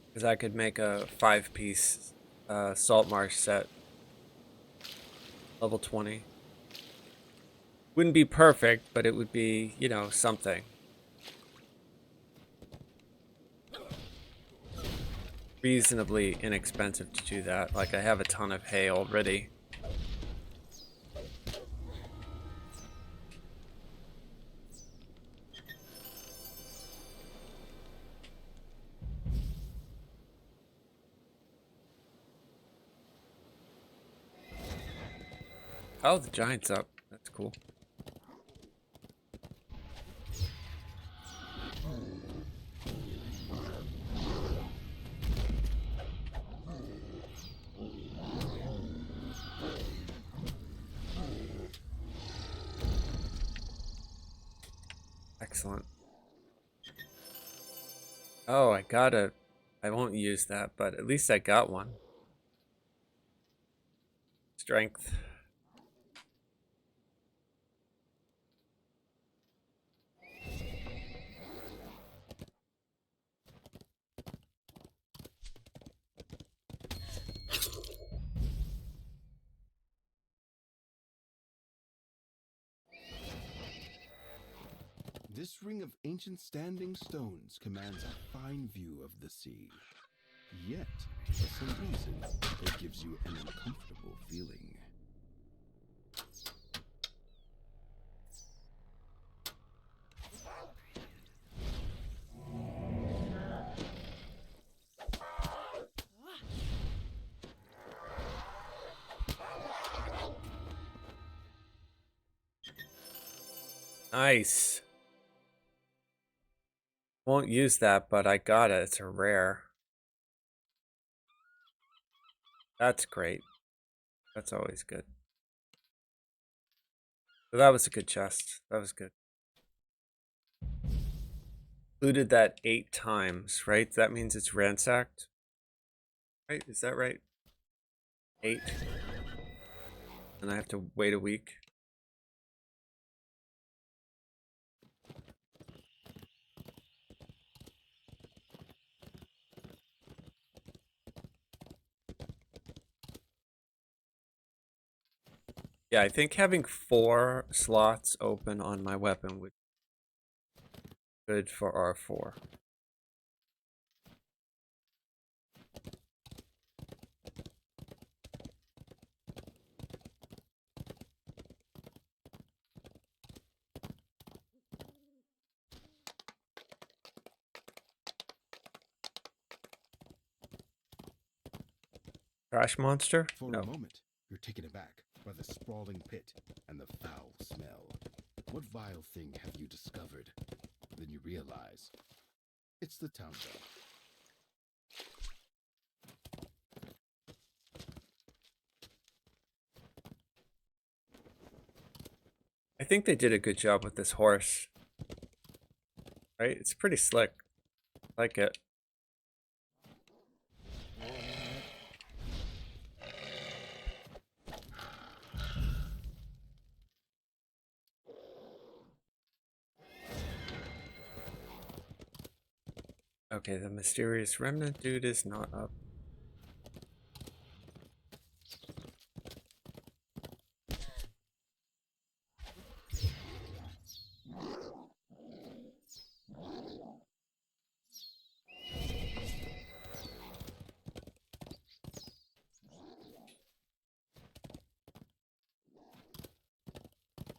A: Because I could make a 5-piece salt marsh set. Level 20. Wouldn't be perfect, but it would be, you know, something. Reasonably inexpensive to do that. Like, I have a ton of hay already. Oh, the giant's up. That's cool. Excellent. Oh, I won't use that, but at least I got one. Strength.
E: This ring of ancient standing stones commands a fine view of the sea. Yet, for some reason, it gives you an uncomfortable feeling.
A: Nice. Won't use that, but I got it. It's a rare. That's great. That's always good. So that was a good chest. That was good. Looted that 8 times, right? That means it's ransacked. Right? Is that right? 8. And I have to wait a week. Yeah, I think having 4 slots open on my weapon would be good for R4. Trash monster?
E: For
A: No.
E: a moment, you're taken aback by the sprawling pit and the foul smell. What vile thing have you discovered? Then you realize it's the town bell.
A: I think they did a good job with this horse. Right? It's pretty slick. I like it. Okay, the mysterious remnant dude is not up.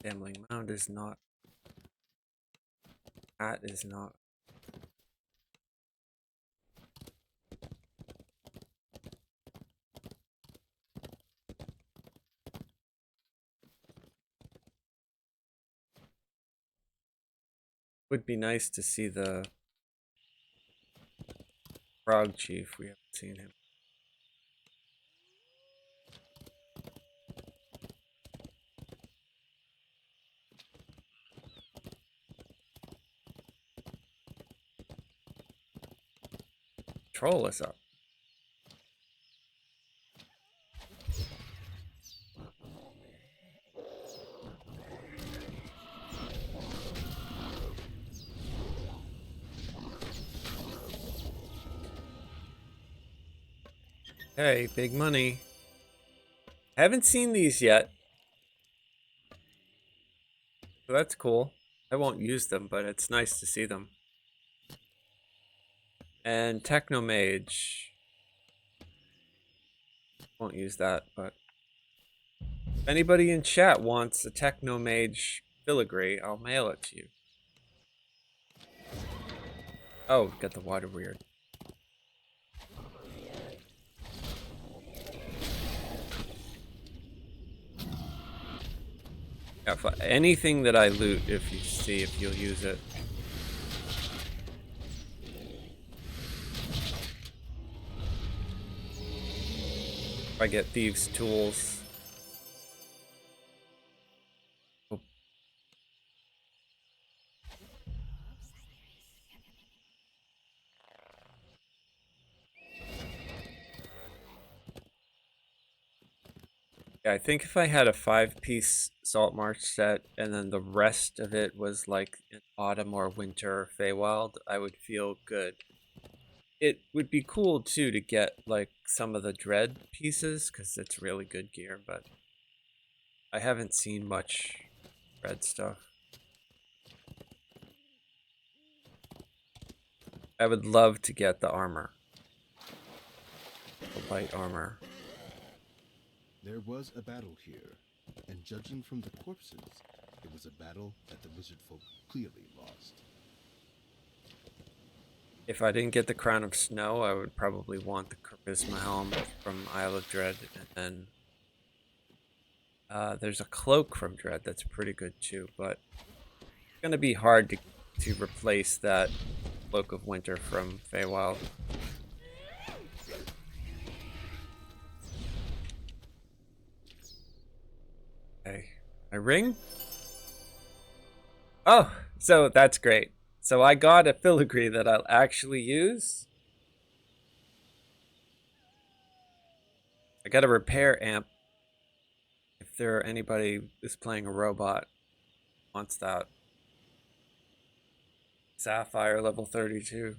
A: Gambling mound is not. That is not. Would be nice to see the frog chief. We haven't seen him. Troll is up. Hey, big money. Haven't seen these yet. So that's cool. I won't use them, but it's nice to see them. And Technomage. Won't use that, but if anybody in chat wants a Technomage filigree, I'll mail it to you. Oh, got the water weird. Yeah, anything that I loot, if you see if you'll use it. If I get thieves' tools. Oh. Yeah, I think if I had a 5-piece Salt March set and then the rest of it was like in autumn or winter Feywild, I would feel good. It would be cool too to get like some of the Dread pieces because it's really good gear, but I haven't seen much Dread stuff. I would love to get the armor, the light armor.
E: There was a battle here, and judging from the corpses, it was a battle that the lizard folk clearly lost.
A: If I didn't get the Crown of Snow, I would probably want the Charisma Helm from Isle of Dread, and then there's a cloak from Dread that's pretty good too, but it's gonna be hard to replace that Cloak of Winter from Feywild. Okay, my ring? Oh, so that's great. So I got a filigree that I'll actually use. I got a repair amp. If there anybody is playing a robot wants that. Sapphire level 32.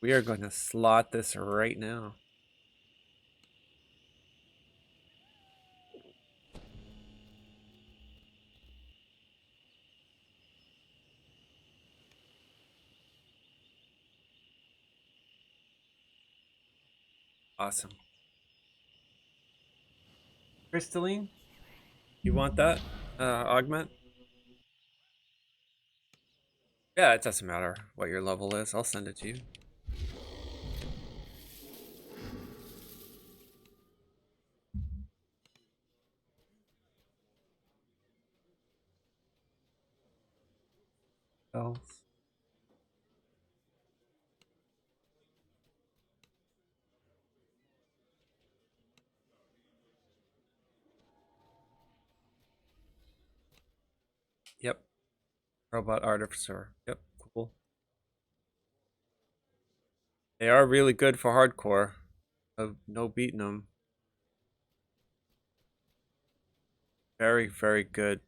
A: We are going to slot this right now. Awesome. Crystalline? You want that? Augment? Yeah, it doesn't matter what your level is. I'll send it to you. Health. Yep. Robot Artificer. Yep, cool. They are really good for hardcore. No beating them. Very, very good.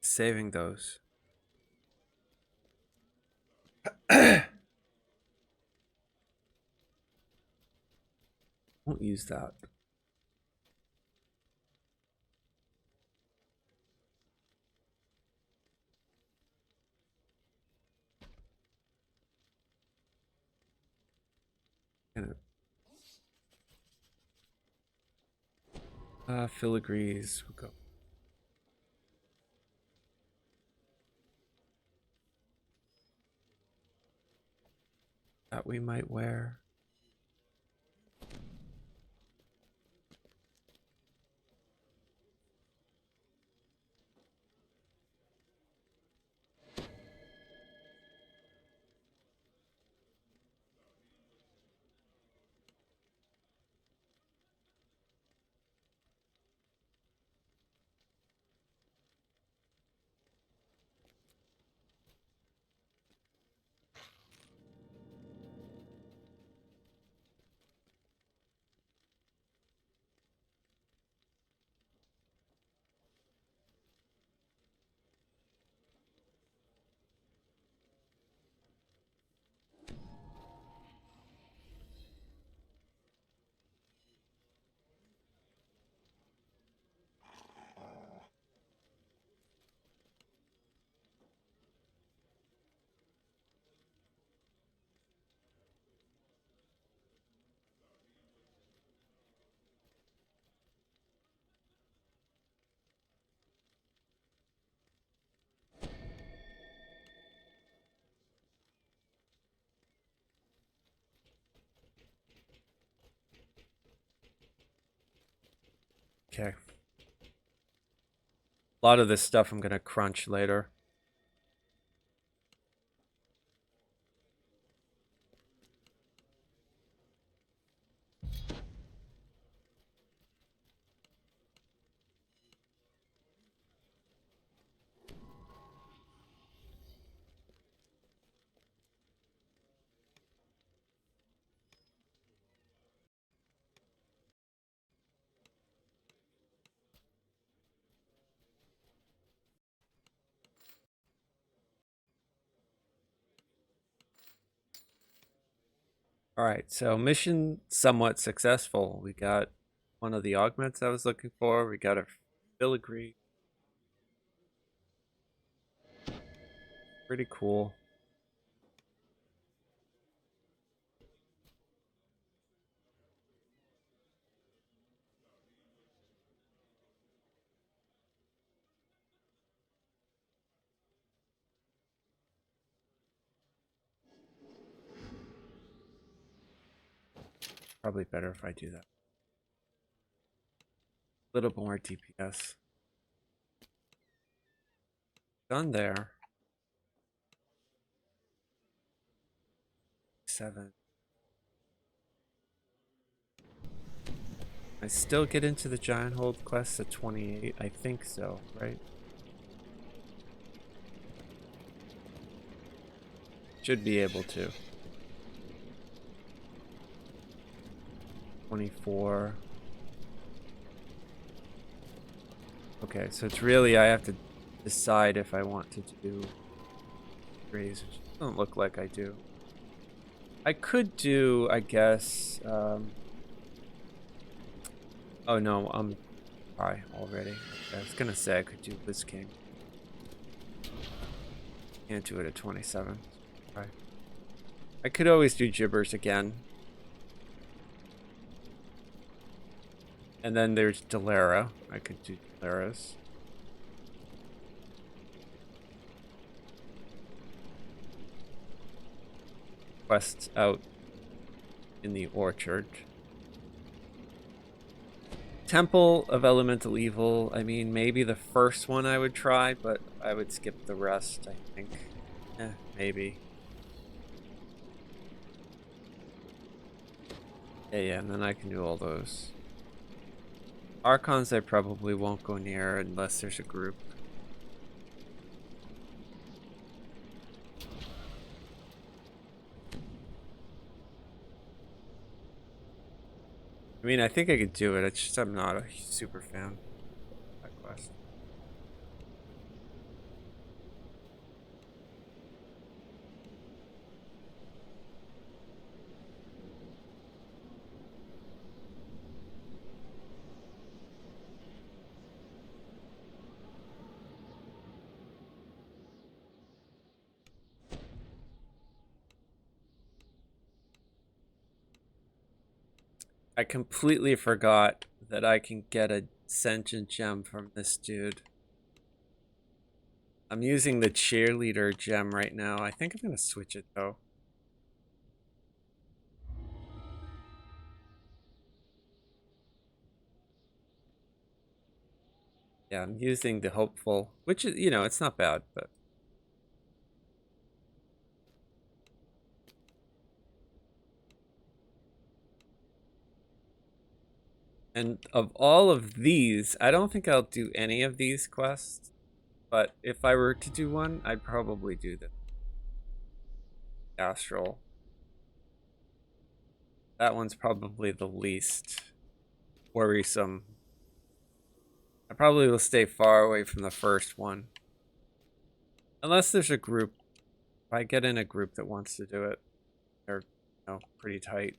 A: Saving those. Won't use that. Filigrees. We'll go. That we might wear. Okay. A lot of this stuff I'm gonna crunch later. Alright, so mission somewhat successful. We got one of the augments I was looking for. We got a filigree. Pretty cool. Probably better if I do that. A little more DPS. Done there. 7. I still get into the giant hold quest at 28. I think so, right? Should be able to. 24. Okay, so it's really I have to decide if I want to do raise, which doesn't look like I do. I could do, I guess. Oh no, I'm high already. Okay, I was gonna say I could do Bliss King. Can't do it at 27. Right. I could always do Gibbers again. And then there's Delara. I could do Delara's. Quests out in the orchard. Temple of Elemental Evil. I mean, maybe the first one I would try, but I would skip the rest, I think. Maybe. Yeah, and then I can do all those. Archons I probably won't go near unless there's a group. I mean, I think I could do it. It's just I'm not a super fan of that quest. I completely forgot that I can get a sentient gem from this dude. I'm using the cheerleader gem right now. I think I'm gonna switch it though. Yeah, I'm using the hopeful, which is, you know, it's not bad, but. And of all of these, I don't think I'll do any of these quests. But if I were to do one, I'd probably do the Astral. That one's probably the least worrisome. I probably will stay far away from the first one. Unless there's a group. If I get in a group that wants to do it, they're, you know, pretty tight.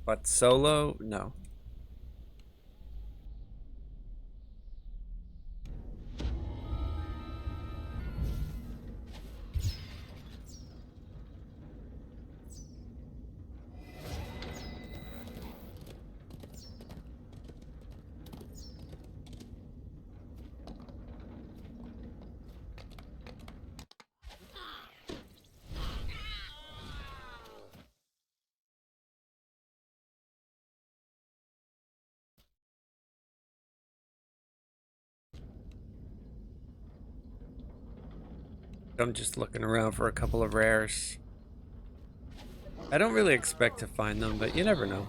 A: But solo, no. I'm just looking around for a couple of rares. I don't really expect to find them, but you never know.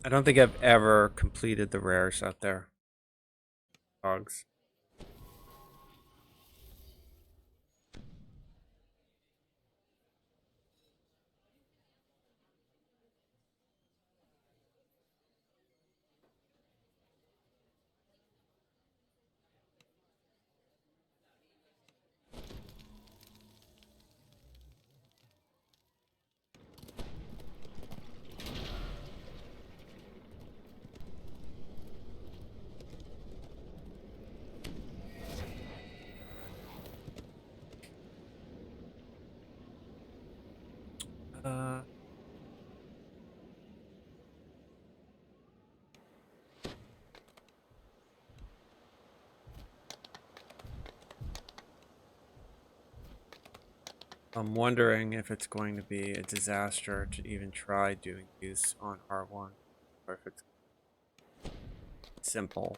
A: I don't think I've ever completed the rares out there. Dogs. Uh, I'm wondering if it's going to be a disaster to even try doing these on R1, or if it's simple.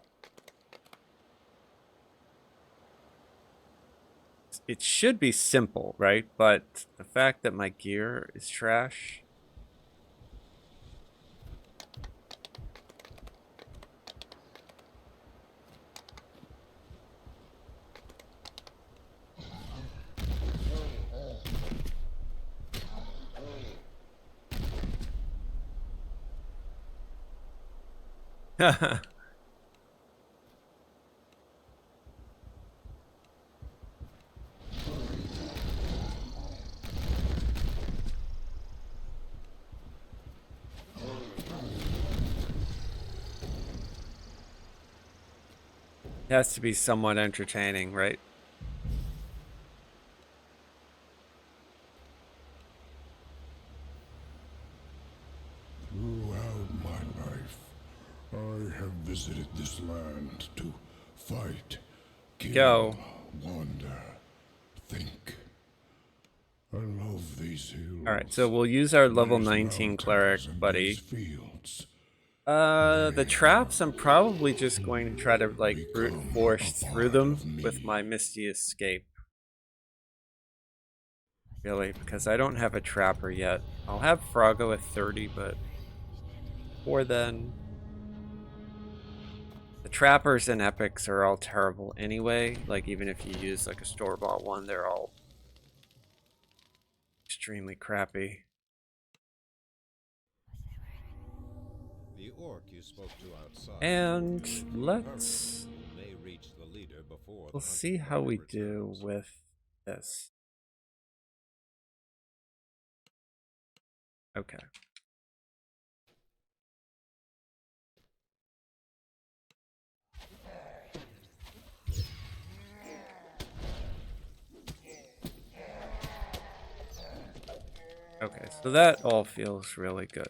A: It should be simple, right? But the fact that my gear is trash. It has to be somewhat entertaining, right?
B: Throughout my life, I have visited this land to fight, kill,
A: Go.
B: wander, think. I love these hills.
A: Alright, so we'll use our level
B: these
A: 19
B: mountains
A: cleric
B: and
A: buddy.
B: these fields.
A: The traps, I'm probably just going to try to, like, brute force through them with my Misty Escape. Really, because I don't have a trapper yet. I'll have Froggo at 30, but before then... The trappers and epics are all terrible anyway. Like, even if you use, like, a store-bought one, they're all extremely crappy.
F: The orc you spoke to outside.
A: And let's...
F: May reach the leader before
A: We'll
F: the
A: see
F: hunting
A: how we
F: party
A: do
F: returns.
A: with this. Okay. Okay, so that all feels really good.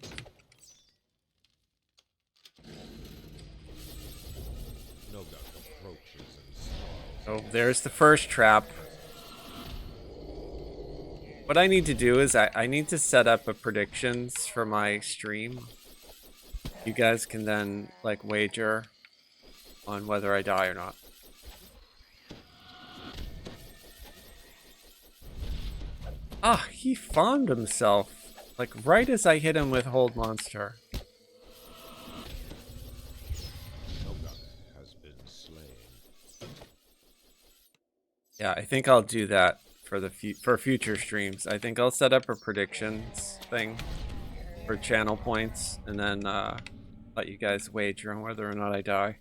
F: No doubt approaches and snarls.
A: So there's the first trap. What I need to do is I need to set up a predictions for my stream. You guys can then, like, wager on whether I die or not. Ah, he fawned himself. Like, right as I hit him with Hold Monster.
F: Noga has been slain.
A: Yeah, I think I'll do that for the for future streams. I think I'll set up a predictions thing for channel points, and then let you guys wager on whether or not I die.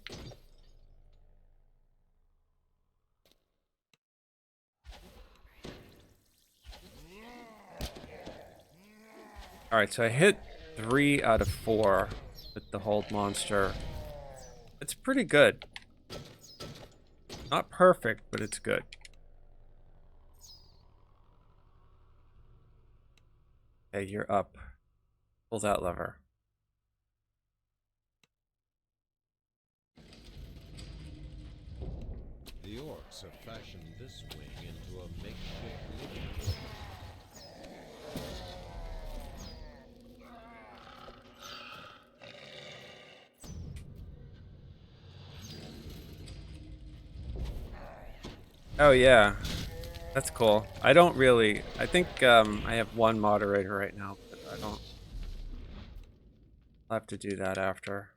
A: Alright, so I hit 3 out of 4 with the Hold Monster. It's pretty good. Not perfect, but it's good. Okay, you're up. Pull that lever.
F: The orcs have fashioned this wing into a makeshift living room.
A: Oh yeah, that's cool. I don't really. I think I have one moderator right now, but I don't. I'll have to do that after.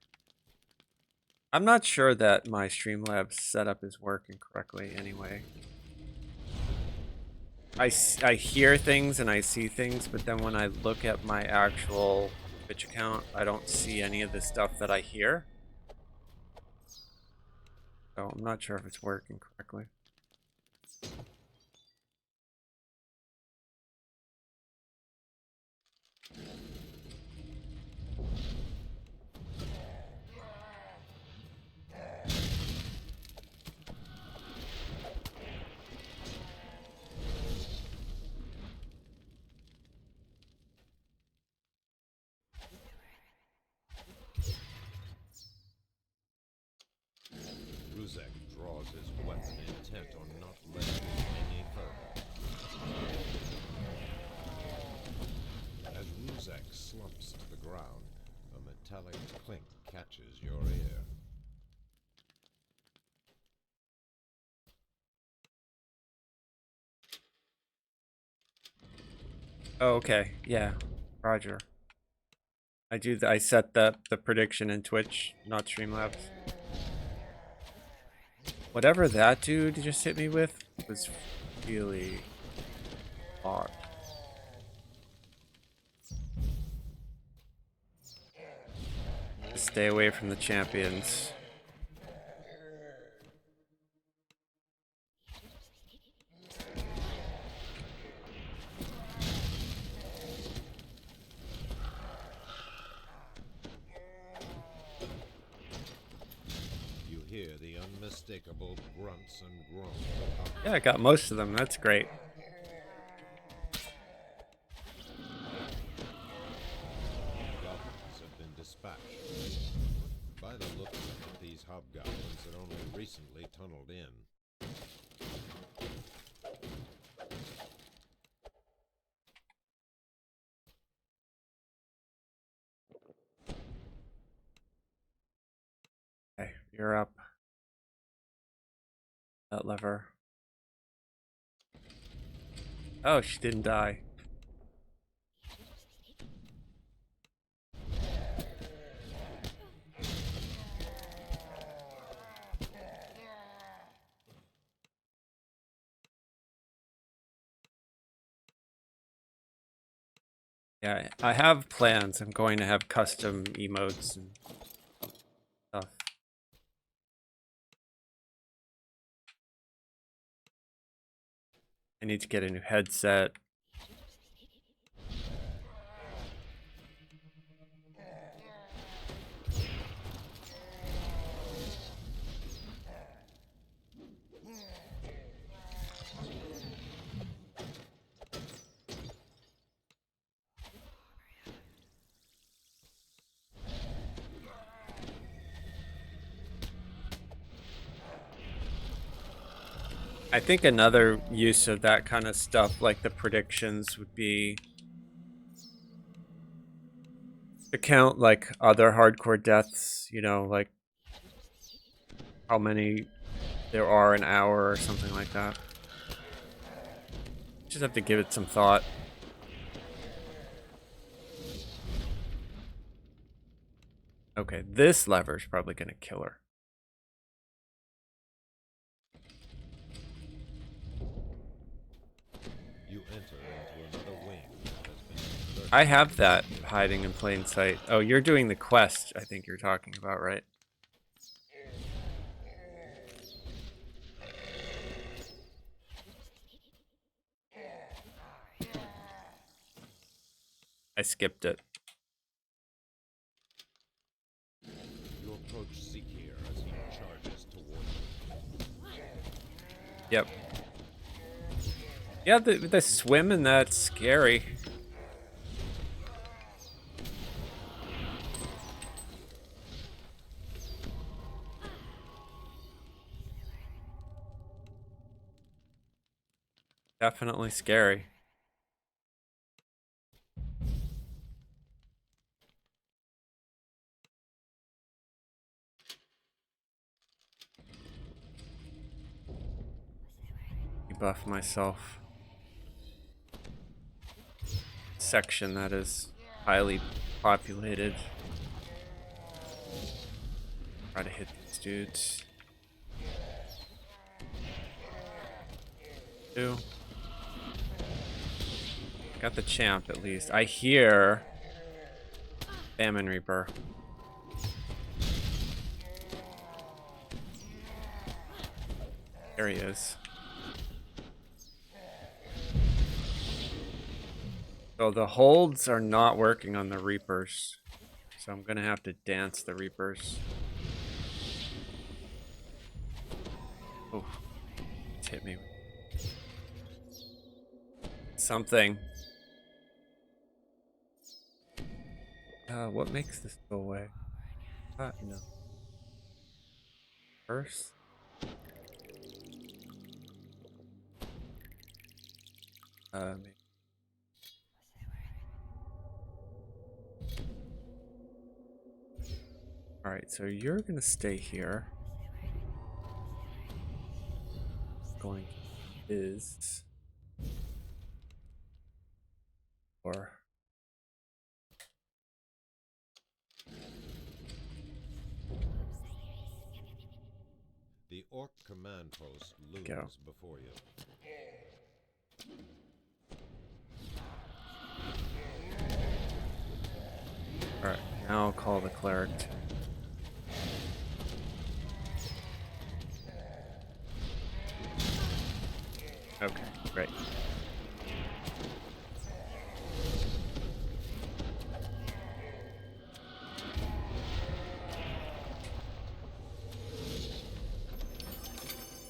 A: I'm not sure that my Streamlabs setup is working correctly anyway. I hear things and I see things, but then when I look at my actual Twitch account, I don't see any of the stuff that I hear. So I'm not sure if it's working correctly.
F: Ruzek draws his weapon intent on not letting it any further. As Ruzek slumps to the ground, a metallic clink catches your ear.
A: Oh, okay. Yeah. Roger. I set the prediction in Twitch, not Streamlabs. Whatever that dude just hit me with was really odd. Stay away from the champions.
F: You hear the unmistakable grunts and groans of
A: Yeah, I got most of them. That's great.
F: hobgoblins have been dispatched. By the looks of it, these hobgoblins had only recently tunneled in.
A: Okay, you're up. That lever. Oh, she didn't die. Yeah, I have plans. I'm going to have custom emotes and stuff. I need to get a new headset. I think another use of that kind of stuff, like the predictions, would be to count like other hardcore deaths, you know, like how many there are an hour or something like that. Just have to give it some thought. Okay, this lever's probably gonna kill her.
F: You enter into another wing that has been converted.
A: I have that hiding in plain sight. Oh, you're doing the quest, I think you're talking about, right? I skipped it.
F: You approach Zikir as he charges toward you.
A: Yep. Yeah, the swim in that's scary. Definitely scary. Buff myself. Section that is highly populated. Try to hit these dudes. 2. Got the champ at least. I hear Famine Reaper. There he is. So the holds are not working on the Reapers. So I'm gonna have to dance the Reapers. Oh, it's hit me. Something. What makes this go away? No. First. Maybe. All right, so you're gonna stay here. Going is or
F: The Orc command post looms
A: Go.
F: before you.
A: all right. Now I'll call the cleric. Okay, great.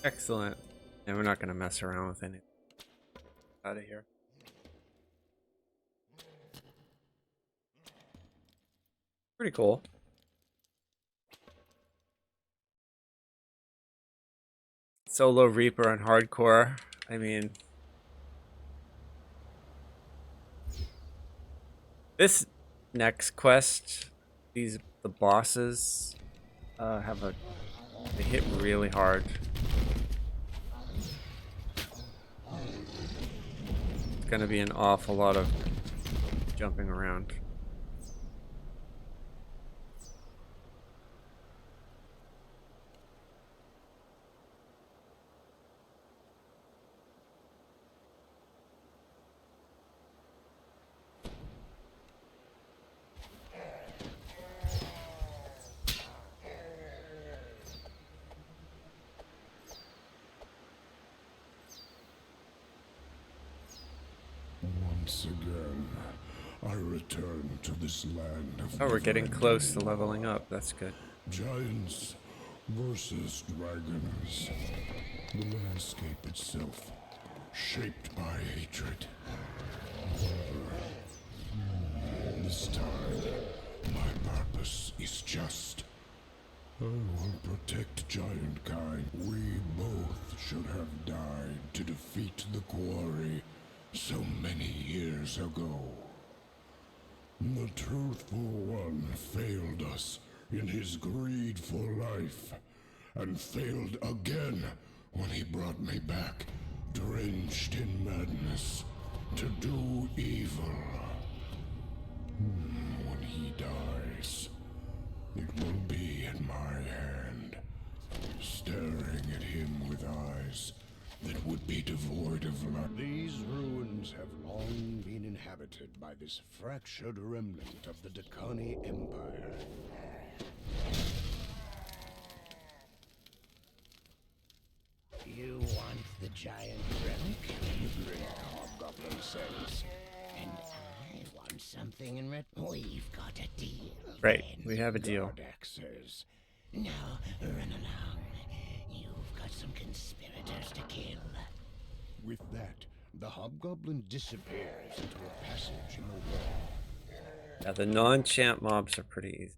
A: Excellent. And we're not gonna mess around with any. Out of here. Pretty cool. Solo Reaper on hardcore. I mean, this next quest, the bosses they hit really hard. It's gonna be an awful lot of jumping around.
B: Once again, I return to this land of
A: Oh, we're getting
B: never-ending
A: close to leveling up. That's good.
B: giants versus dragons. The landscape itself, shaped by hatred. This time, my purpose is just. I will protect giant kind. We both should have died to defeat the quarry so many years ago. The truthful one failed us in his greed for life, and failed again when he brought me back, drenched in madness, to do evil. When he dies, it will be at my hand, staring at him with eyes that would be devoid of life. These ruins have long been inhabited by this fractured remnant of the Dakani Empire. You want the giant relic? The great hobgoblin says. And I want something in return. We've got a deal.
A: Right,
B: then,
A: we have a deal.
B: Gardak says. Now, run along. You've got some conspirators to kill. With that, the hobgoblin disappears into a passage in the wall.
A: Yeah, the non-champ mobs are pretty easy.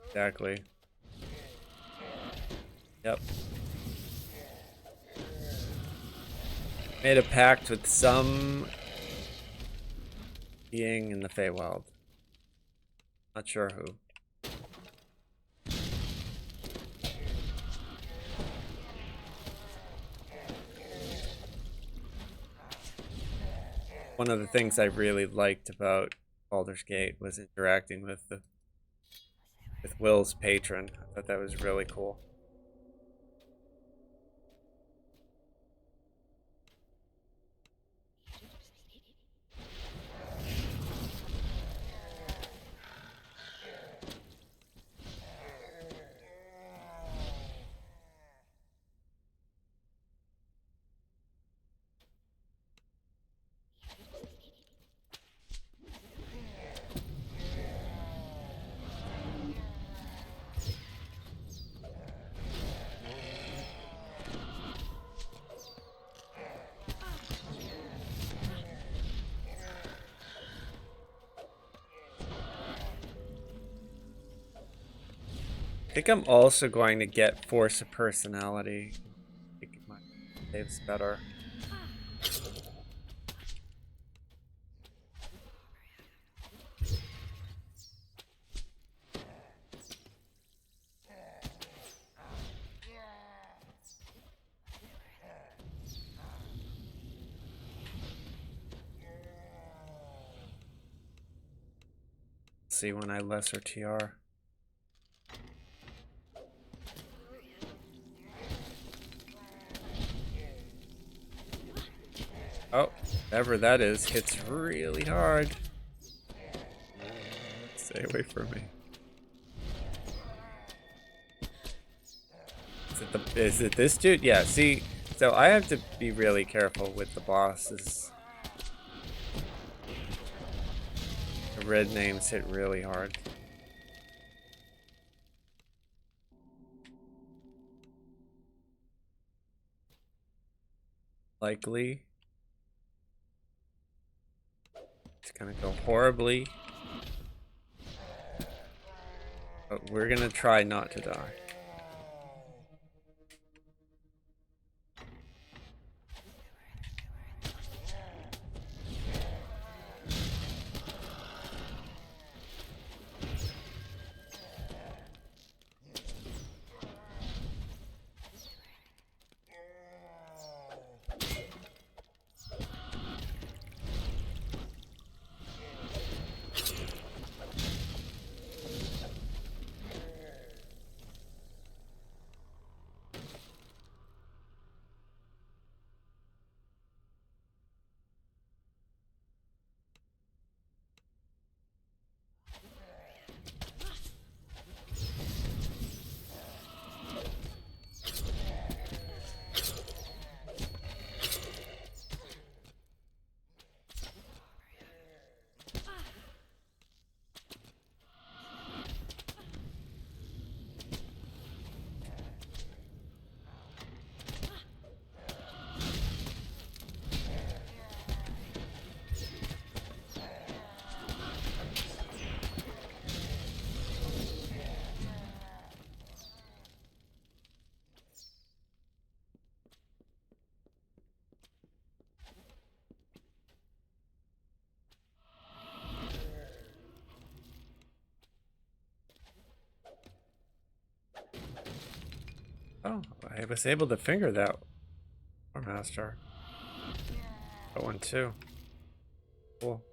A: Exactly. Yep. Made a pact with some being in the Feywild. Not sure who. One of the things I really liked about Baldur's Gate was interacting with Will's patron. I thought that was really cool. I think I'm also going to get Force of Personality. I think my saves better. See when I lesser TR. Oh, whatever that is, hits really hard. Stay away from me. Is it this dude? Yeah, see, so I have to be really careful with the bosses. The red names hit really hard. Likely. It's gonna go horribly. But we're gonna try not to die. Oh, I was able to finger that War Master. That one too. Cool.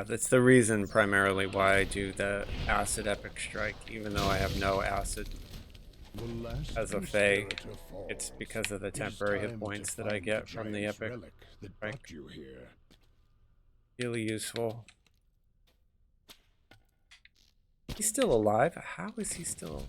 A: That's the reason primarily why I do the acid epic strike, even though I have no acid as a Fae. It's because of the temporary hit points that I get from the epic strike. Really useful. He's still alive? How is he still alive?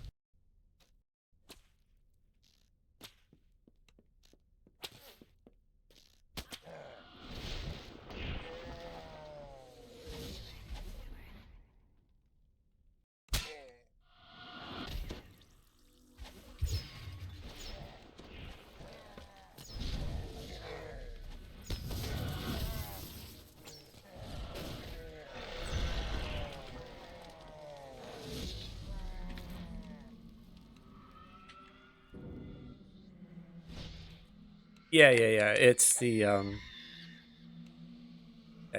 A: Yeah, it's the yeah,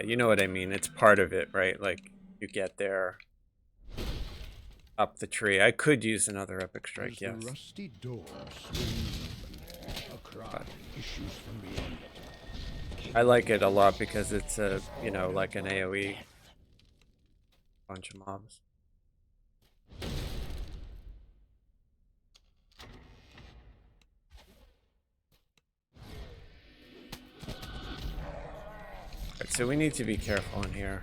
A: you know what I mean. It's part of it, right? Like you get there up the tree. I could use another epic
B: As
A: strike,
B: the
A: yes.
B: rusty door swings open, a cry issues from beyond it.
A: I like it a lot because it's a, you know, like an AoE bunch of mobs. Right, so we need to be careful in here.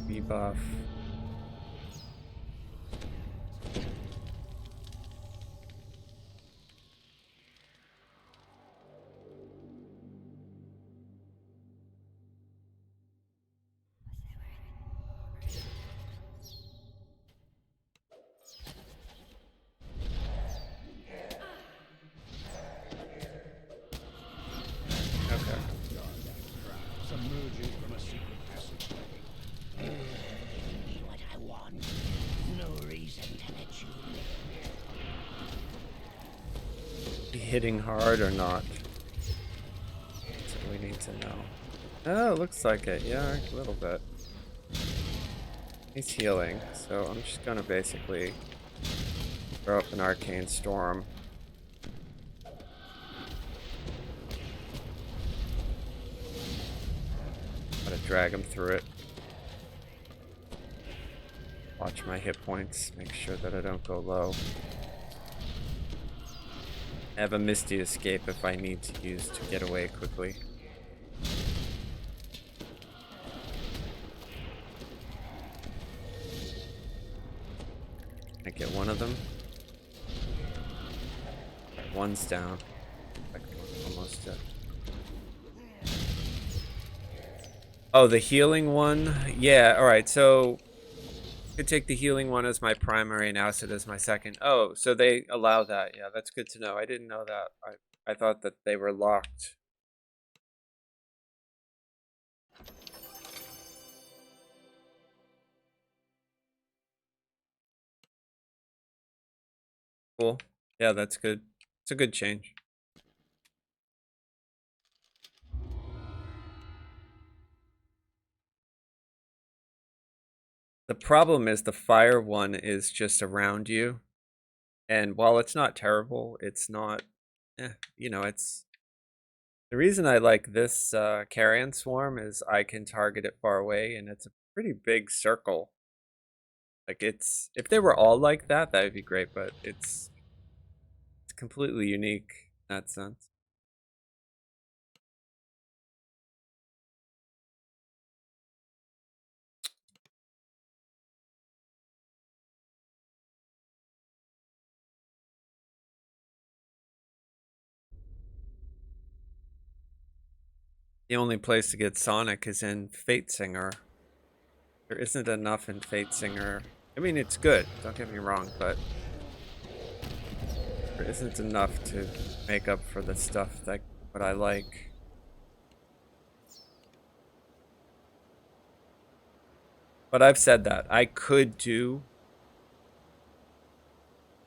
A: Debuff. Okay.
B: Submerging from a secret passageway. What I want. No reason to let you
A: Be hitting hard or not? That's what we need to know. Oh, looks like it. Yeah, a little bit. He's healing, so I'm just gonna basically throw up an arcane storm. Gotta drag him through it. Watch my hit points, make sure that I don't go low. I have a Misty Escape if I need to use to get away quickly. I get one of them. One's down. Almost dead. Oh, the healing one? Yeah, alright, so I could take the healing one as my primary and acid as my second. Oh, so they allow that. Yeah, that's good to know. I didn't know that. I thought that they were locked. Cool. Yeah, that's good. It's a good change. The problem is the fire one is just around you. And while it's not terrible, it's not, you know, it's the reason I like this carrion swarm is I can target it far away and it's a pretty big circle. Like it's, if they were all like that, that would be great, but it's completely unique in that sense. The only place to get Sonic is in Fate Singer. There isn't enough in Fate Singer. I mean, it's good, don't get me wrong, but there isn't enough to make up for the stuff that what I like. But I've said that. I could do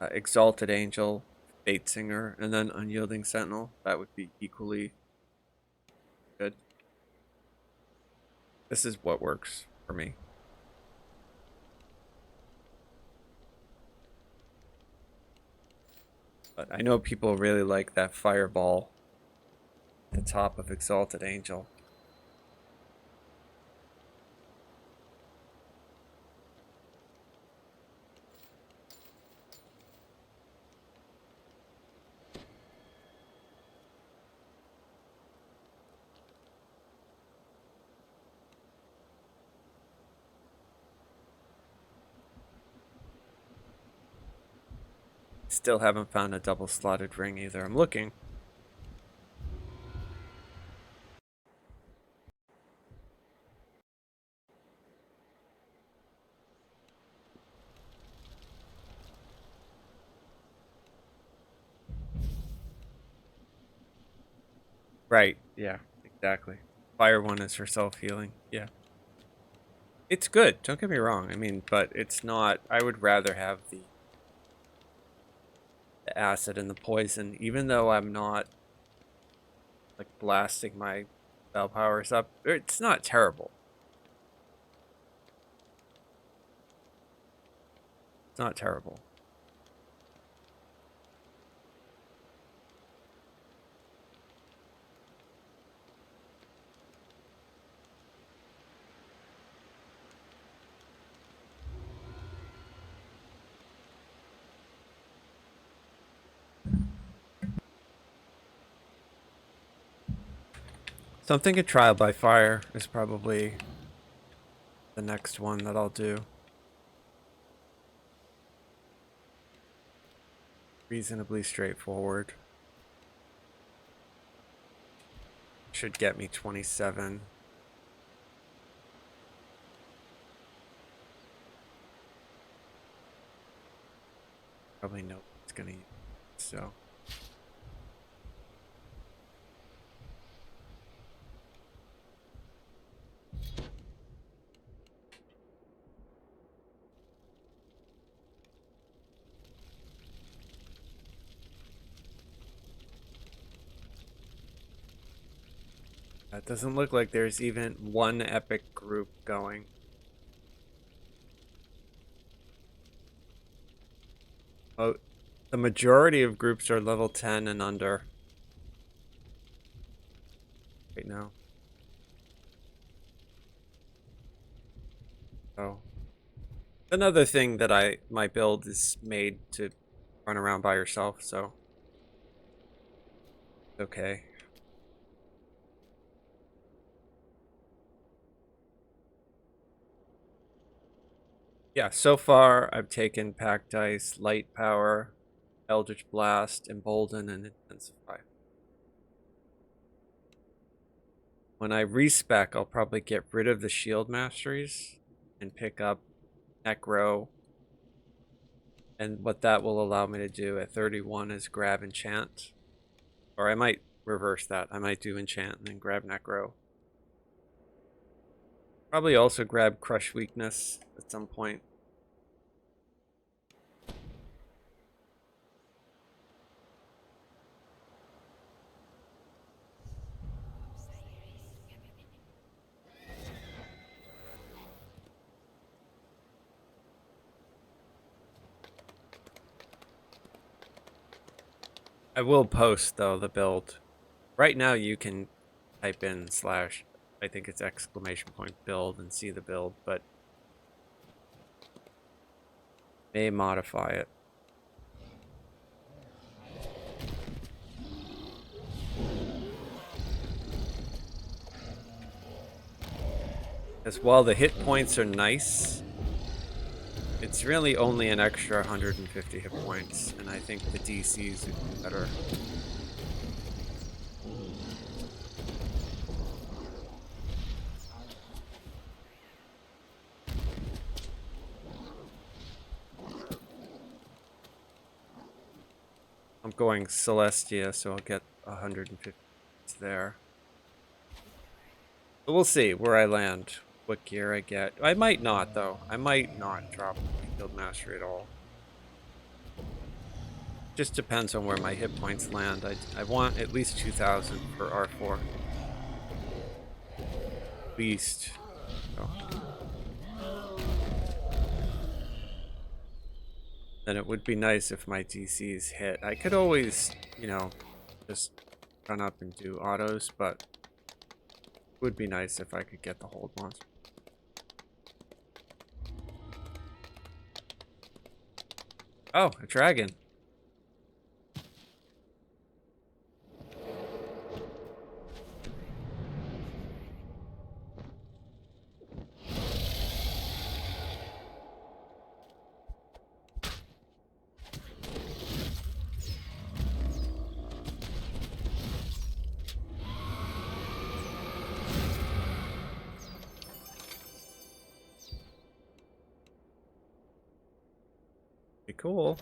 A: Exalted Angel, Fate Singer, and then Unyielding Sentinel. That would be equally good. This is what works for me. But I know people really like that fireball at the top of Exalted Angel. Still haven't found a double slotted ring either. I'm looking. Right, yeah, exactly. Fire one is for self-healing, yeah. It's good, don't get me wrong. I mean, but it's not, I would rather have the the acid and the poison, even though I'm not like blasting my spell powers up. It's not terrible. It's not terrible. So I'm thinking trial by fire is probably the next one that I'll do. Reasonably straightforward. Should get me 27. Probably no it's gonna use, so. It doesn't look like there's even one epic group going. Oh, the majority of groups are level 10 and under right now. So another thing that my build is made to run around by yourself, so it's okay. Yeah, so far I've taken Packed Ice, Light Power, Eldritch Blast, Embolden, and Intensify. When I respec, I'll probably get rid of the Shield Masteries and pick up Necro. And what that will allow me to do at 31 is grab Enchant. Or I might reverse that. I might do Enchant and then grab Necro. Probably also grab Crush Weakness at some point. I will post, though, the build. Right now you can type in / I think it's ! build and see the build, but may modify it. As while the hit points are nice, it's really only an extra 150 hit points, and I think the DCs would be better. I'm going Celestia, so I'll get 150 there. But we'll see where I land, what gear I get. I might not, though. I might not drop Field Mastery at all. Just depends on where my hit points land. I want at least 2,000 for R4. At least. So. Then it would be nice if my DCs hit. I could always, you know, just run up and do autos, but it would be nice if I could get the hold monster. Oh, a dragon. Be cool.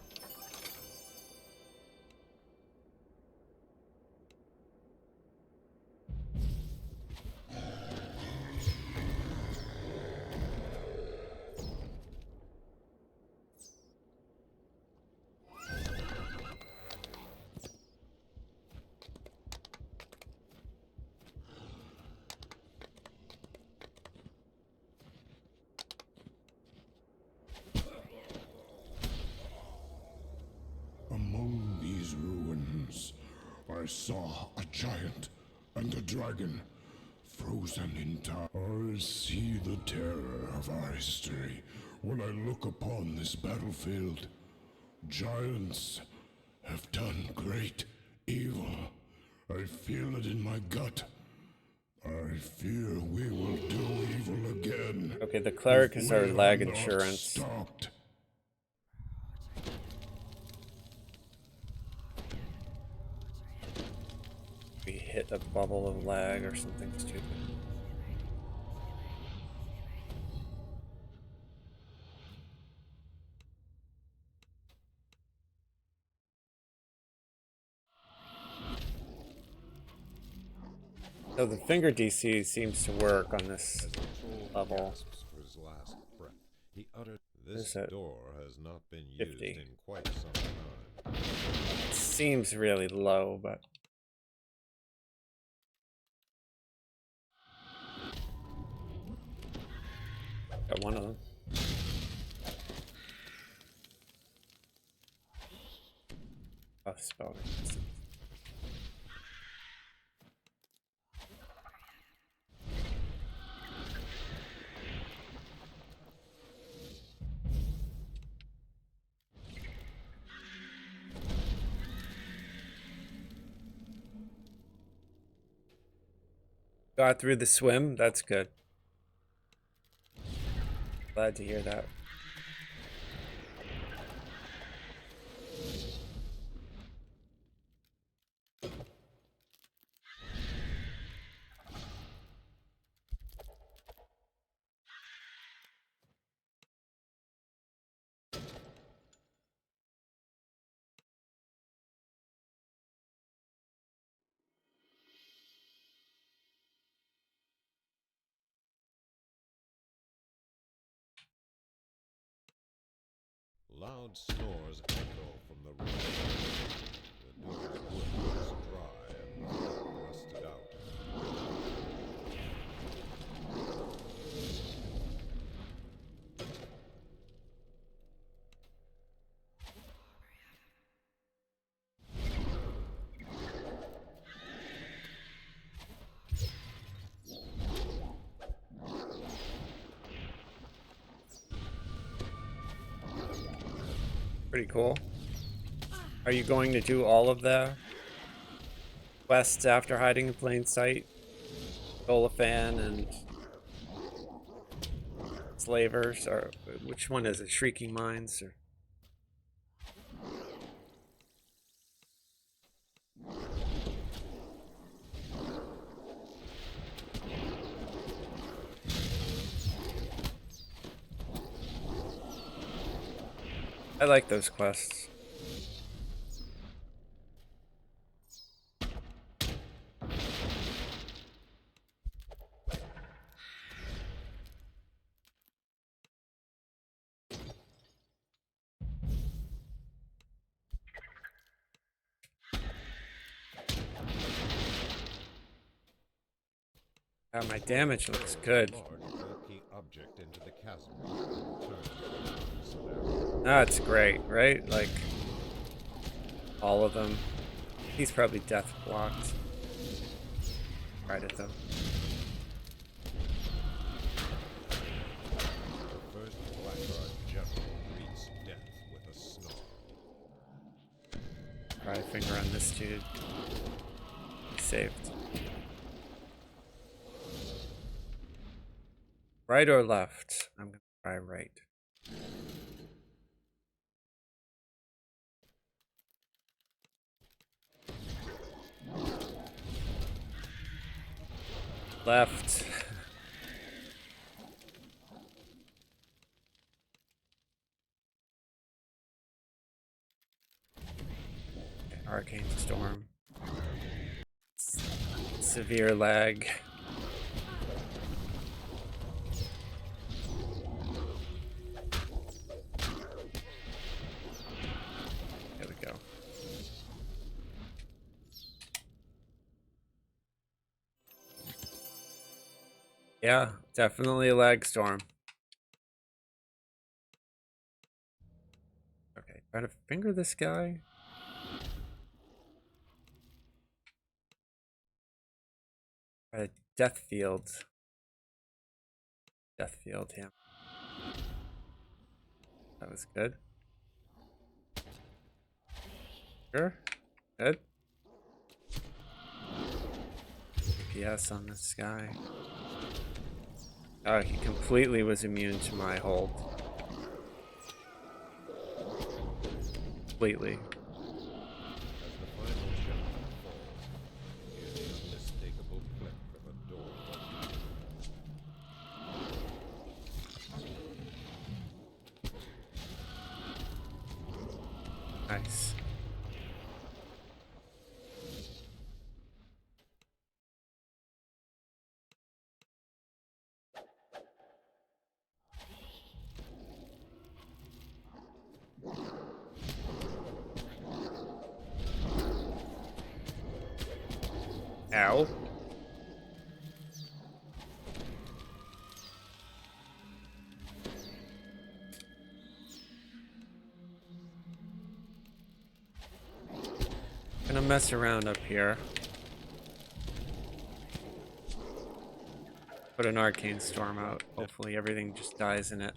B: I saw a giant and a dragon frozen in time. I see the terror of our history when I look upon this battlefield. Giants have done great evil. I feel it in my gut. I fear we will do evil again.
A: Okay, the cleric is our
B: We
A: lag
B: are not
A: insurance.
B: stopped.
A: We hit a bubble of lag or something stupid. So the finger DC seems to work on this
F: As the troll
A: level.
F: gasps for his last breath, he uttered, "This
A: Is it
F: door has not been
A: 50?
F: used in quite some time."
A: It seems really low, but got one of them. Oh, spell resistance. Got through the swim. That's good. Glad to hear that.
F: Loud snores echo from the room. The door's wood was dry and rusted out.
A: Pretty cool. Are you going to do all of the quests after hiding in plain sight? Golafan and Slavers, or which one is it? Shrieking Mines, or I like those quests. My damage looks good.
F: Large bulky object into the chasm. Turned.
A: That's great, right? Like all of them. He's probably death blocked. Tried it though.
F: The first Blackguard general greets death with a snarl.
A: Try a finger on this dude. He's saved. Right or left? I'm gonna try right. Left. Arcane Storm. Severe lag. There we go. Yeah, definitely a lag storm. Okay, try to finger this guy. Death Field. Death Field, yeah. That was good. Sure. Good. DPS on this guy. Oh, he completely was immune to my hold. Completely.
F: As the final shadow falls, you hear the unmistakable click of a door.
A: Nice. Ow. Gonna mess around up here. Put an arcane storm out. Hopefully everything just dies in it.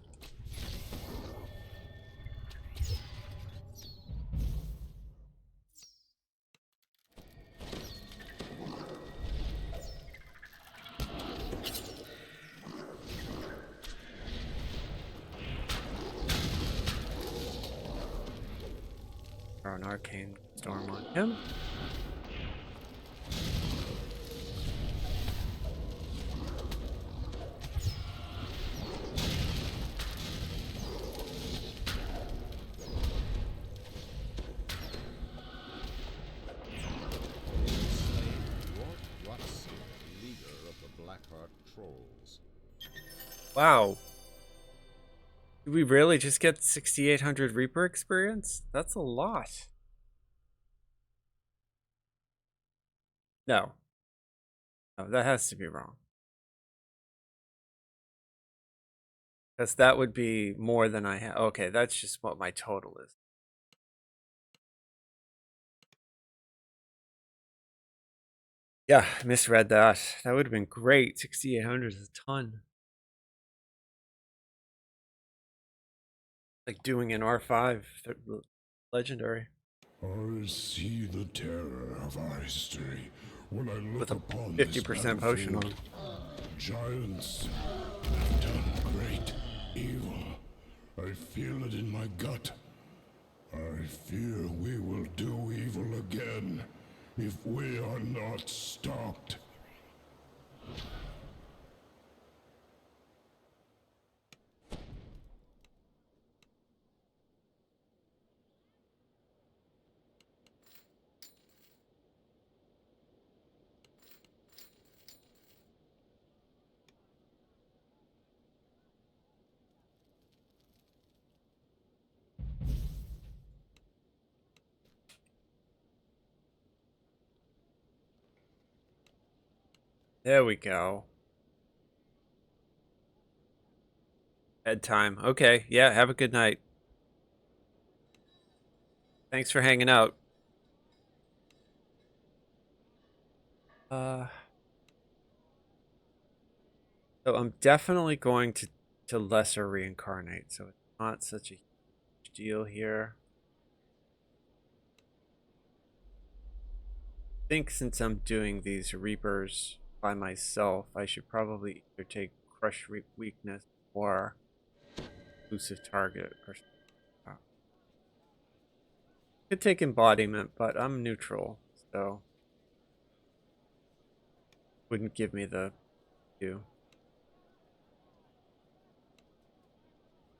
A: Throw an arcane storm on him.
F: Leader of the Blackheart Trolls.
A: Wow. Did we really just get 6,800 Reaper experience? That's a lot. No. No, that has to be wrong. Because that would be more than I have. Okay, that's just what my total is. Yeah, I misread that. That would have been great. 6,800 is a ton. Like doing an R5 legendary.
B: I see the terror of our history when I look
A: With a
B: upon
A: 50% potion on.
B: Giants have done great evil. I feel it in my gut. I fear we will do evil again if we are not stopped.
A: There we go. Bedtime. Okay, yeah, have a good night. Thanks for hanging out. So I'm definitely going to lesser reincarnate, so it's not such a huge deal here. I think since I'm doing these Reapers by myself, I should probably either take Crush Weakness or Elusive Target or something. Could take Embodiment, but I'm neutral, so wouldn't give me the do.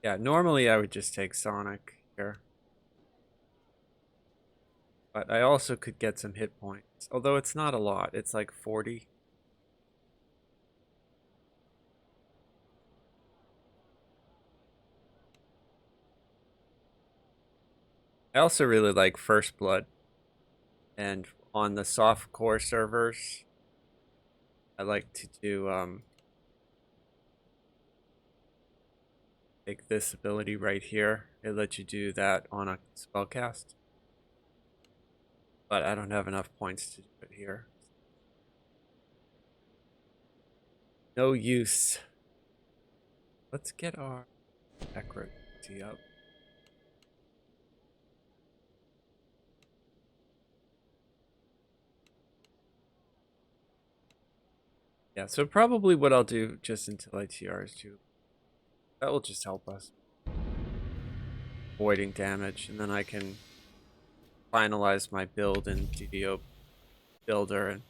A: Yeah, normally I would just take Sonic here. But I also could get some hit points, although it's not a lot. It's like 40. I also really like First Blood. And on the soft core servers, I like to do take this ability right here. It lets you do that on a spellcast. But I don't have enough points to do it here. No use. Let's get our accuracy up. Yeah, so probably what I'll do just until ITR is to... That will just help us. Avoiding damage, and then I can finalize my build in DDO Builder and